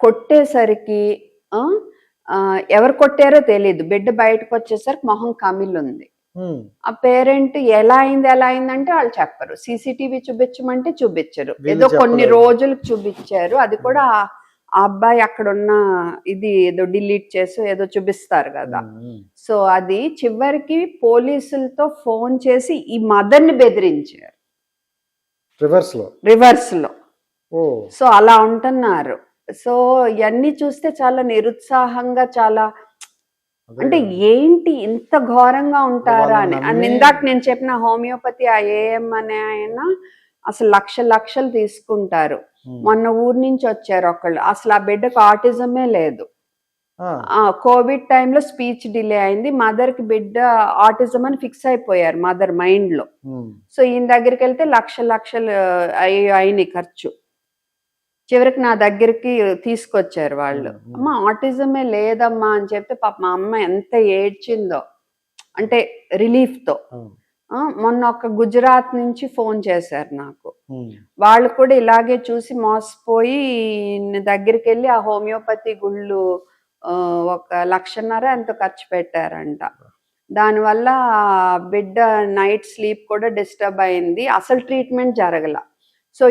కొట్టేసరికి ఎవరు కొట్టారో తెలీదు, బిడ్డ బయటకు వచ్చేసరికి మొహం కమిలుంది. ఆ పేరెంట్ ఎలా అయిందంటే వాళ్ళు చెప్పరు, సీసీటీవీ చూపించమంటే చూపించరు, ఏదో కొన్ని రోజులకు చూపించారు, అది కూడా ఆ అబ్బాయి అక్కడ ఉన్న ఇది ఏదో డిలీట్ చేసి ఏదో చూపిస్తారు కదా. సో అది చివరికి పోలీసులతో ఫోన్ చేసి ఈ మదర్ని బెదిరించారు రివర్స్ లో. సో అలా ఉంటున్నారు. సో ఇవన్నీ చూస్తే చాలా నిరుత్సాహంగా, చాలా అంటే ఏంటి ఇంత ఘోరంగా ఉంటారా అని. అండ్ ఇందాక నేను చెప్పిన హోమియోపతి ఆ ఏఎం అనే ఆయన అసలు లక్షలు తీసుకుంటారు. మొన్న ఊరు నుంచి వచ్చారు ఒకళ్ళు, అసలు ఆ బిడ్డకు ఆటిజమే లేదు. కోవిడ్ టైంలో స్పీచ్ డిలే అయింది, మదర్ కి బిడ్డ ఆటిజం అని ఫిక్స్ అయిపోయారు మదర్ మైండ్ లో. సో ఈయన దగ్గరికి వెళ్తే లక్షలు అయినాయి ఖర్చు. చివరికి నా దగ్గరికి తీసుకొచ్చారు వాళ్ళు, అమ్మ ఆటిజమే లేదమ్మా అని చెప్తే పాప మా అమ్మ ఎంత ఏడ్చిందో అంటే రిలీఫ్ తో. మొన్న ఒక గుజరాత్ నుంచి ఫోన్ చేశారు నాకు, వాళ్ళు కూడా ఇలాగే చూసి మోసపోయి దగ్గరికి వెళ్ళి ఆ హోమియోపతి గుళ్ళు 1.5 లక్షలు ఎంతో ఖర్చు పెట్టారంట. దానివల్ల బిడ్డ నైట్ స్లీప్ కూడా డిస్టర్బ్ అయింది, అసలు ట్రీట్మెంట్ జరగల. సో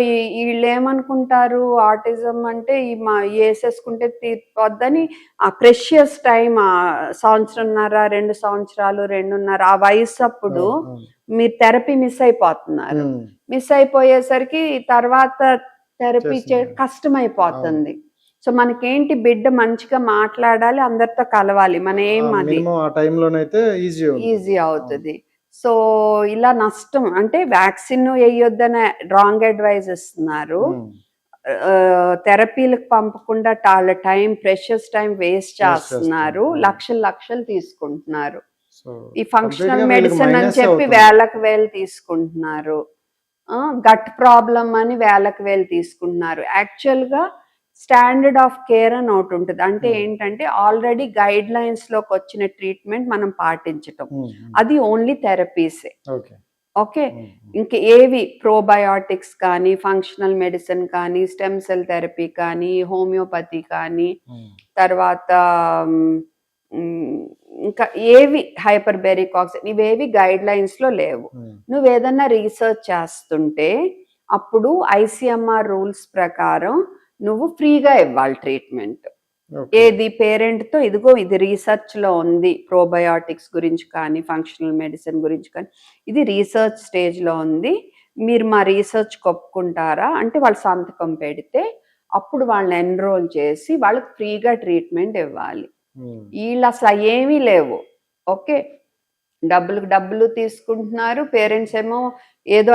వీళ్ళు ఏమనుకుంటారు, ఆటిజం అంటే వేసేసుకుంటే తీర్పొద్దని ఆ ప్రెషియస్ టైం 1.5 సంవత్సరాలు 2 సంవత్సరాలు 2.5 ఆ వయసు అప్పుడు మీరు థెరపీ మిస్ అయిపోతున్నారు. మిస్ అయిపోయేసరికి తర్వాత థెరపీ కష్టం అయిపోతుంది. సో మనకేంటి, బిడ్డ మంచిగా మాట్లాడాలి, అందరితో కలవాలి, మన ఏం అది ఈజీ అవుతుంది. సో ఇలా నష్టం అంటే వ్యాక్సిన్ వేయొద్దని రాంగ్ అడ్వైజ్ ఇస్తున్నారు, థెరపీలకు పంపకుండా వాళ్ళ టైం ప్రెషియస్ టైం వేస్ట్ చేస్తున్నారు, లక్షలు తీసుకుంటున్నారు. ఈ ఫంక్షనల్ మెడిసిన్ అని చెప్పి 1000 తీసుకుంటున్నారు, గట్ ప్రాబ్లం అని 1000 తీసుకుంటున్నారు. యాక్చువల్ గా స్టాండర్డ్ ఆఫ్ కేర్ అని ఒకటి ఉంటుంది, అంటే ఏంటంటే ఆల్రెడీ గైడ్ లైన్స్ లోకి వచ్చిన ట్రీట్మెంట్ మనం పాటించటం, అది ఓన్లీ థెరపీసే. ఓకే, ఇంక ఏవి ప్రోబయోటిక్స్ కానీ, ఫంక్షనల్ మెడిసిన్ కానీ, స్టెమ్ సెల్ థెరపీ కానీ, హోమియోపతి కానీ, తర్వాత ఇంకా ఏవి హైపర్బెరిక్ ఆక్సిజన్, ఇవేవి గైడ్ లైన్స్ లో లేవు. నువ్వేదన్నా రీసెర్చ్ చేస్తుంటే అప్పుడు ICMR రూల్స్ ప్రకారం నువ్వు ఫ్రీగా ఇవ్వాలి ట్రీట్మెంట్. ఏది పేరెంట్ తో ఇదిగో ఇది రీసెర్చ్ లో ఉంది, ప్రోబయోటిక్స్ గురించి కానీ ఫంక్షనల్ మెడిసిన్ గురించి కానీ ఇది రీసెర్చ్ స్టేజ్ లో ఉంది, మీరు మా రీసెర్చ్ ఒప్పుకుంటారా అంటే వాళ్ళు సంతకం పెడితే అప్పుడు వాళ్ళని ఎన్రోల్ చేసి వాళ్ళకి ఫ్రీగా ట్రీట్మెంట్ ఇవ్వాలి. వీళ్ళు అసలు ఏమీ లేవు. ఓకే, డబ్బులు తీసుకుంటున్నారు, పేరెంట్స్ ఏమో ఏదో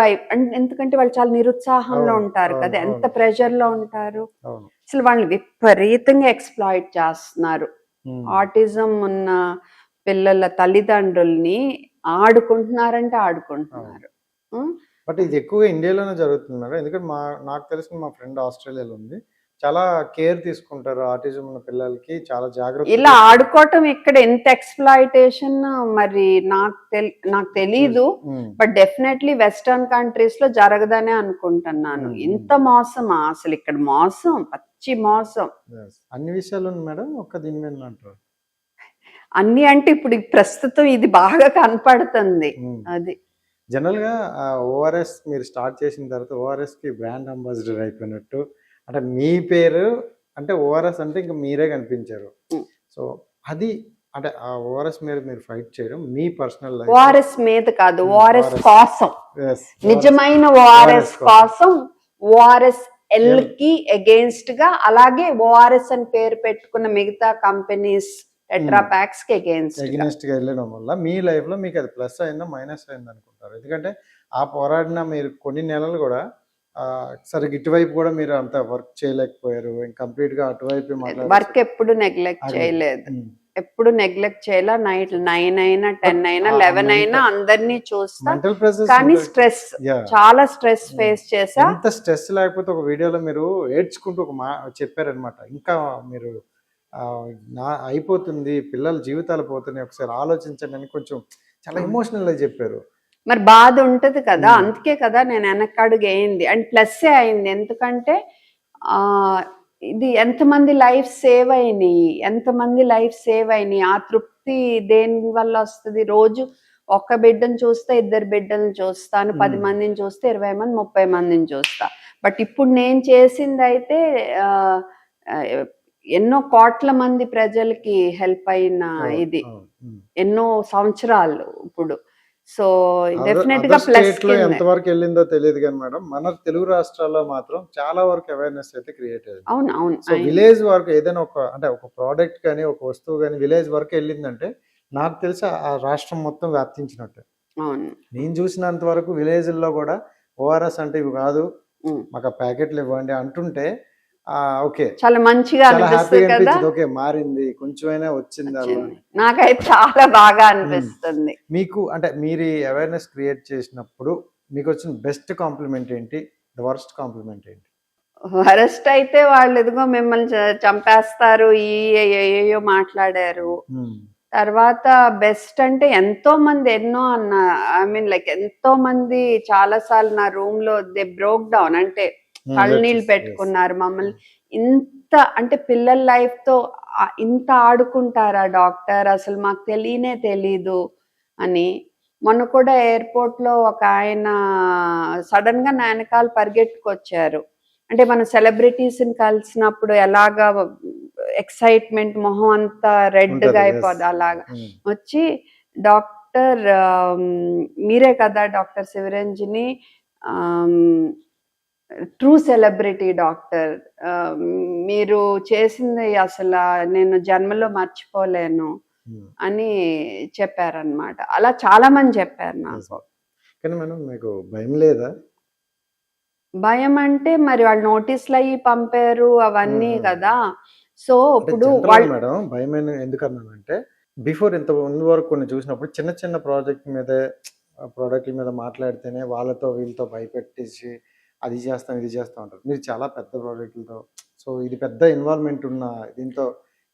ఎందుకంటే వాళ్ళు చాలా నిరుత్సాహంలో ఉంటారు కదా, ఎంత ప్రెషర్ లో ఉంటారు. అసలు వాళ్ళని విపరీతంగా ఎక్స్ప్లాయిట్ చేస్తున్నారు. ఆటిజం ఉన్న పిల్లల తల్లిదండ్రుల్ని ఆడుకుంటున్నారంటే ఆడుకుంటున్నారు. బట్ ఇది ఎక్కువగా ఇండియాలోనే జరుగుతుంది మేడం, ఎందుకంటే నాకు తెలిసిన మా ఫ్రెండ్ ఆస్ట్రేలియాలో ఉంది, చాలా కేర్ తీసుకుంటారు ఆటిజం ఉన్న పిల్లలకి, చాలా జాగ్రత్త. ఇలా ఆడుకోవటం ఇక్కడ ఎంత ఎక్స్ప్లాయిటేషన్ మరి నాకు తెలీదు, బట్ డెఫినెట్లీ వెస్టర్న్ కంట్రీస్ లో జరగదనే అనుకుంటున్నాను. ఇంత మోసమా అసలు ఇక్కడ, మోసం, పచ్చి మోసం అన్ని విషయాలు మేడం. ఒక్క దీని మీద అంటారు అన్ని అంటే ఇప్పుడు ప్రస్తుతం ఇది బాగా కనపడుతుంది. అది జనరల్ గా ORS మీరు స్టార్ట్ చేసిన తర్వాత ORS కి బ్రాండ్ అంబాసిడర్ అయిపోయినట్టు, అంటే మీ పేరు అంటే ORS అంటే ఇంకా మీరే కనిపించారు. సో అది అంటే ఆ ORS మీద మీరు ఫైట్ చేయడం మీ పర్సనల్ లైఫ్. ORS మీద కాదు, ORS కోసం, నిజమైన ORS కోసం, ORSL కి అగేన్స్ట్ గా, అలాగే ORS అని పేరు పెట్టుకున్న మిగతా కంపెనీస్ టెట్రాపాక్స్ కి అగేన్స్ట్ గా వెళ్ళడం వల్ల మీ లైఫ్ లో మీకు అది ప్లస్ అయిందా మైనస్ అయిందా అనుకుంటారు? ఎందుకంటే ఆ పోరాడిన మీరు కొన్ని నెలలు కూడా సరే ఇటువైపు కూడా మీరు అంత వర్క్ చేయలేకపోయారు, కంప్లీట్ గా అటువైపు వర్క్ ఎప్పుడు నెగ్లెక్ట్ చేయలేదు, ఎప్పుడు నెగ్లెక్ట్ చేయాల. నైట్ 9 అయినా 10 అయినా 11 అయినా అందరినీ చూస్తా, కానీ స్ట్రెస్, చాలా స్ట్రెస్ ఫేస్ చేసా. ఎంత స్ట్రెస్ లేకపోతే ఒక వీడియోలో మీరు ఏడ్చుకుంటూ ఒక చెప్పారనమాట, ఇంకా మీరు అయిపోతుంది, పిల్లల జీవితాలు పోతున్నాయి, ఒకసారి ఆలోచించండి అని కొంచెం చాలా ఎమోషనల్ గా చెప్పారు. మరి బాధ ఉంటది కదా, అందుకే కదా నేను వెనకడుగు అయింది. అండ్ ప్లస్ అయింది, ఎందుకంటే ఇది ఎంతమంది లైఫ్ సేవ్ అయినాయి, ఎంతమంది లైఫ్ సేవ్ అయినాయి, ఆ తృప్తి దేని వల్ల వస్తుంది? రోజు ఒక్క బిడ్డను చూస్తా, 2 బిడ్డలను చూస్తాను, 10 మందిని చూస్తే 20 మంది 30 మందిని చూస్తా. బట్ ఇప్పుడు నేను చేసింది అయితే ఎన్నో కోట్ల మంది ప్రజలకి హెల్ప్ అయిన ఇది, ఎన్నో సంవత్సరాలు ఇప్పుడు. సో డెఫినెట్ గా ప్లస్ ఎంతవరకు వెళ్ళిందో తెలియదు కానీ మేడం, మన తెలుగు రాష్ట్రాల్లో మాత్రం చాలా వరకు అవేర్నెస్ అయితే క్రియేట్ అయ్యింది. అవును అవును. సో విలేజ్ వరకు ఏదైనా ఒక ప్రోడక్ట్ కానీ ఒక వస్తువు కానీ విలేజ్ వరకు వెళ్ళిందంటే నాకు తెలిసి ఆ రాష్ట్రం మొత్తం వ్యాప్తించినట్టు. అవును, నేను చూసినంత వరకు విలేజ్ లో కూడా ఓఆర్ఎస్ అంటే ఇవి కాదు, మాకు ప్యాకెట్లు ఇవ్వండి అంటుంటే ఓకే, చాలా మంచిగా అనిపిస్తుంది కదా, ఓకే మారింది, కొంచెమైనా వచ్చింది అలా. నాకైతే చాలా బాగా అనిపిస్తుంది. మీకు అంటే మీరు అవేర్నెస్ క్రియేట్ చేసినప్పుడు మీకు వచ్చిన బెస్ట్ కాంప్లిమెంట్ ఏంటి, ద వర్స్ట్ కాంప్లిమెంట్ ఏంటి? వరస్ట్ అయితే వాళ్ళు ఎదుగో మిమ్మల్ని చంపేస్తారు, ఏయో మాట్లాడారు. తర్వాత బెస్ట్ అంటే ఎంతో మంది ఎన్నో అన్న, ఐ మీన్ లైక్ ఎంతో మంది చాలా సార్లు నా రూమ్ లో దే బ్రోక్ డౌన్, అంటే కళ్ళనీళ్ళు పెట్టుకున్నారు మమ్మల్ని. ఇంత అంటే పిల్లల లైఫ్ తో ఇంత ఆడుకుంటారా డాక్టర్, అసలు మాకు తెలీదు అని. మొన్న కూడా ఎయిర్పోర్ట్ లో ఒక ఆయన సడన్ గా నా వెనకాల పరిగెట్టుకొచ్చారు. అంటే మన సెలబ్రిటీస్ ని కలిసినప్పుడు ఎలాగా ఎక్సైట్మెంట్, మొహం అంతా రెడ్ గా అయిపోదు, అలాగా వచ్చి డాక్టర్ మీరే కదా doctor Shivaranjani, true celebrity doctor, మీరు చేసింది అసలు నేను జన్మలో మర్చిపోలేను అని చెప్పారనమాట. అలా చాలా మంది చెప్పారు నాకు. కానీ మేడం మీకు భయం లేదా? భయం అంటే మరి వాళ్ళు నోటీసులు అయ్యి పంపారు అవన్నీ కదా. సో ఇప్పుడు వాళ్ళు మేడం భయం ఎందుకన్నానంటే, బిఫోర్ ఇంత ముందు వరకు కొన్ని చూసినప్పుడు చిన్న చిన్న ప్రోడక్ట్ల మీద మాట్లాడితేనే వాళ్ళతో వీళ్ళతో భయపెట్టేసి అది చేస్తాం ఇది చేస్తాం అంటారు. మీరు చాలా పెద్ద ప్రాజెక్టులతో, సో ఇది పెద్ద ఇన్వాల్వ్మెంట్ ఉన్న దీంతో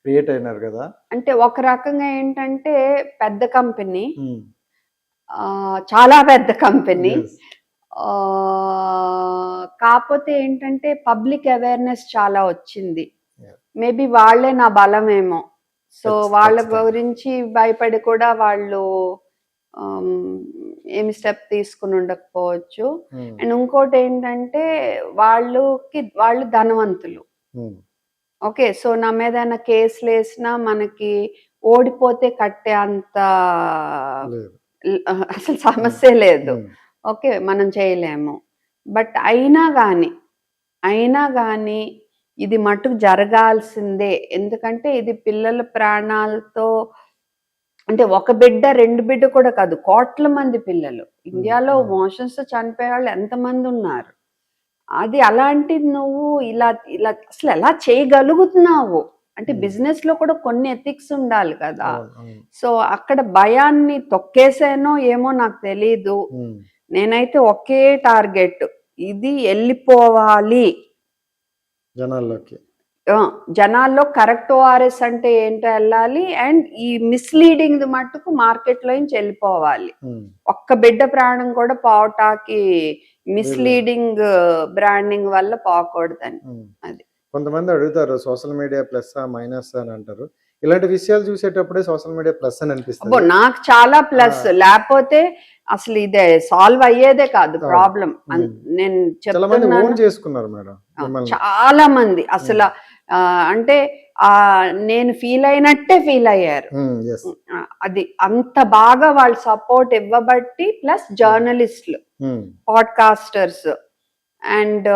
క్రియేట్ అయినారు కదా. అంటే ఒక రకంగా ఏంటంటే పెద్ద కంపెనీ, చాలా పెద్ద కంపెనీ, కాకపోతే ఏంటంటే పబ్లిక్ అవేర్నెస్ చాలా వచ్చింది. మేబీ వాళ్ళే నా బలమేమో. సో వాళ్ళ గురించి భయపడి కూడా వాళ్ళు ఏమి స్టెప్ తీసుకుని ఉండకపోవచ్చు. అండ్ ఇంకోటి ఏంటంటే వాళ్ళు ధనవంతులు. ఓకే, సో నా మీద ఏమైనా కేసులు వేసినా మనకి ఓడిపోతే కట్టే అంత అసలు సమస్య లేదు. ఓకే, మనం చేయలేము. బట్ అయినా కానీ ఇది మటుకు జరగాల్సిందే. ఎందుకంటే ఇది పిల్లల ప్రాణాలతో, అంటే ఒక బిడ్డ 2 బిడ్డ కూడా కాదు, కోట్ల మంది పిల్లలు ఇండియాలో మోషన్స్ చనిపోయే వాళ్ళు ఎంతమంది ఉన్నారు. అది అలాంటిది నువ్వు ఇలా అసలు ఎలా చేయగలుగుతున్నావు అంటే బిజినెస్ లో కూడా కొన్ని ఎథిక్స్ ఉండాలి కదా. సో అక్కడ భయాన్ని తొక్కేసానో ఏమో నాకు తెలీదు. నేనైతే ఒకే టార్గెట్, ఇది వెళ్ళిపోవాలి జనాల్లో, కరెక్ట్ ఓఆర్ఎస్ అంటే ఏంటో వెళ్ళాలి. అండ్ ఈ మిస్లీడింగ్ మట్టుకు మార్కెట్ లో నుంచి వెళ్ళిపోవాలి. ఒక్క బిడ్డ ప్రాణం కూడా పోవటానికి మిస్లీడింగ్ బ్రాండింగ్ వల్ల పోకూడదని. అది కొంతమంది అడుగుతారు సోషల్ మీడియా ప్లస్ మైనస్ అని అంటారు. ఇలాంటి విషయాలు చూసేటప్పుడే సోషల్ మీడియా ప్లస్ అని అనిపిస్తుంది. నాకు చాలా ప్లస్, లేకపోతే అసలు ఇదే సాల్వ్ అయ్యేదే కాదు ప్రాబ్లం. నేను చేసుకున్నారు మేడం చాలా మంది అసలు, అంటే నేను ఫీల్ అయినట్టే ఫీల్ అయ్యారు. అది అంత బాగా వాళ్ళు సపోర్ట్ ఇవ్వబట్టి, ప్లస్ జర్నలిస్టులు, పాడ్కాస్టర్స్ అండ్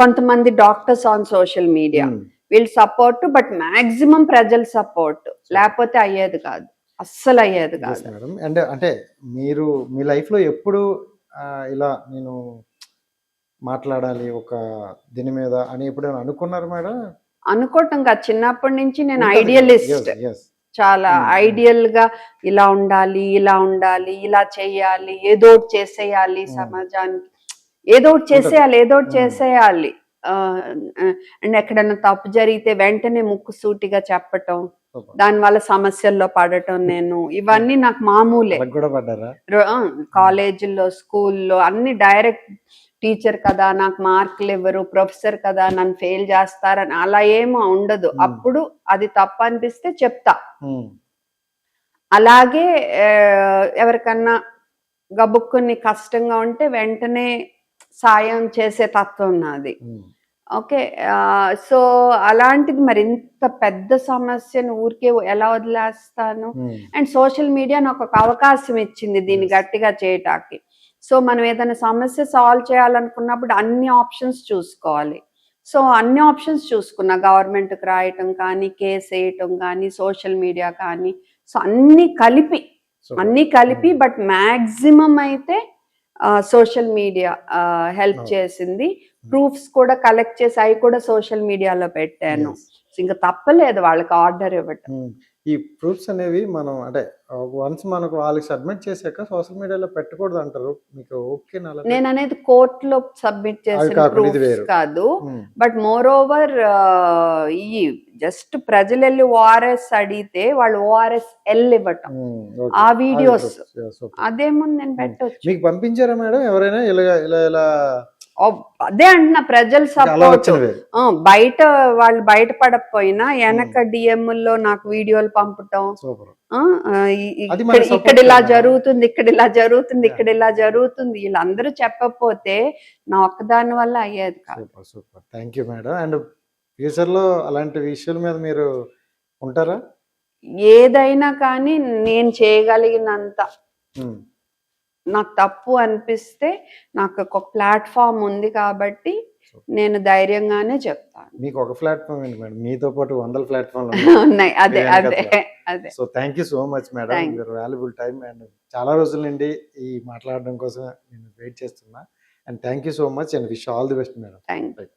కొంతమంది డాక్టర్స్ ఆన్ సోషల్ మీడియా, వీళ్ళు సపోర్ట్. బట్ మాక్సిమం ప్రజల సపోర్ట్ లేకపోతే అయ్యేది కాదు, అస్సలు అయ్యేది కాదు. అంటే మీరు మీ లైఫ్ లో ఎప్పుడు ఇలా నేను మాట్లాడాలి ఒక దీని మీద అని ఎప్పుడైనా అనుకున్నారు మేడం? అనుకోవటం కాదు, చిన్నప్పటి నుంచి నేను ఉంటది కదా. ఐడియలిస్ట్. Yes, yes. చాలా ఐడియల్ గా ఇలా ఉండాలి, ఇలా ఉండాలి, ఇలా చేయాలి, ఏదో ఒకటి చేసేయాలి సమాజానికి, ఏదో ఒకటి చేసేయాలి, ఏదో ఒకటి చేసేయాలి. అండ్ ఎక్కడైనా తప్పు జరిగితే వెంటనే ముక్కుసూటిగా చెప్పటం, Super. దానివల్ల సమస్యల్లో పడటం, నేను ఇవన్నీ నాకు మామూలే. అలా కూడా పడ్డారా? కాలేజీల్లో, స్కూల్లో అన్ని డైరెక్ట్ టీచర్ కదా నాకు మార్కులు ఇవ్వరు, ప్రొఫెసర్ కదా నన్ను ఫెయిల్ చేస్తారని అలా ఏమో ఉండదు. అప్పుడు అది తప్పు అనిపిస్తే చెప్తా. అలాగే ఎవరికన్నా గబుక్కుని కష్టంగా ఉంటే వెంటనే సాయం చేసే తత్వం నాది. ఓకే, సో అలాంటిది మరి ఇంత పెద్ద సమస్యను ఊరికే ఎలా వదిలేస్తాను? అండ్ సోషల్ మీడియా నాకు ఒక అవకాశం ఇచ్చింది దీన్ని గట్టిగా చేయటానికి. సో మనం ఏదైనా సమస్య సాల్వ్ చేయాలనుకున్నప్పుడు అన్ని ఆప్షన్స్ చూసుకోవాలి. సో అన్ని ఆప్షన్స్ చూసుకున్నా, గవర్నమెంట్కి రాయటం కానీ, కేసు వేయటం కానీ, సోషల్ మీడియా కానీ, సో అన్ని కలిపి బట్ మ్యాక్సిమం అయితే సోషల్ మీడియా హెల్ప్ చేసింది. ప్రూఫ్స్ కూడా కలెక్ట్ చేసి అవి కూడా సోషల్ మీడియాలో పెట్టాను. ఇంకా తప్పలేదు వాళ్ళకి ఆర్డర్ ఇవ్వటం. ఈ ప్రూఫ్స్ అనేవి మనం అంటే వన్స్ మనకు వాళ్ళకి సబ్మిట్ చేశాక సోషల్ మీడియాలో పెట్టకూడదు అంటారు, మీకు ఓకే? నేను అనేది కోర్టులో సబ్మిట్ చేసిన ప్రూఫ్స్ కాదు, బట్ మోర్ ఓవర్ ఈ జస్ట్ ప్రజలు వెళ్ళి ఓఆర్ఎస్ అడిగితే వాళ్ళు ఓఆర్ఎస్ ఇవ్వటం, ఆ వీడియోస్ అదేముంది నేను పెట్టవచ్చు. మీకు పంపించారా మేడం ఎవరైనా ఇలా? అదే అంటున్నా, ప్రజల సపోర్ట్. బయట వాళ్ళు బయటపడకపోయినా వెనక డిఎంలో నాకు వీడియోలు పంపటం, ఇక్కడ ఇలా జరుగుతుంది, ఇక్కడ ఇలా జరుగుతుంది, ఇక్కడ ఇలా జరుగుతుంది, వీళ్ళందరూ చెప్పకపోతే నా ఒక్కదాని వల్ల అయ్యేది కాదు. Super, thank you madam. And future లో అలాంటి విషయాల మీద మీరు ఉంటారా? ఏదైనా కానీ నేను చేయగలిగినంత, నాకు తప్పు అనిపిస్తే నాకు ఒక ప్లాట్ఫామ్ ఉంది కాబట్టి నేను ధైర్యంగానే చెప్తాను. మీకు ఒక ప్లాట్ఫామ్ ఏంటి మేడం, మీతో పాటు 100 ప్లాట్ఫామ్ ఉన్నాయి. అదే. So thank you so much madam, your valuable time. And చాలా రోజుల నుండి ఈ మాట్లాడడం కోసం నేను వెయిట్ చేస్తున్నా. And thank you so much and wish all the best madam. Thank you.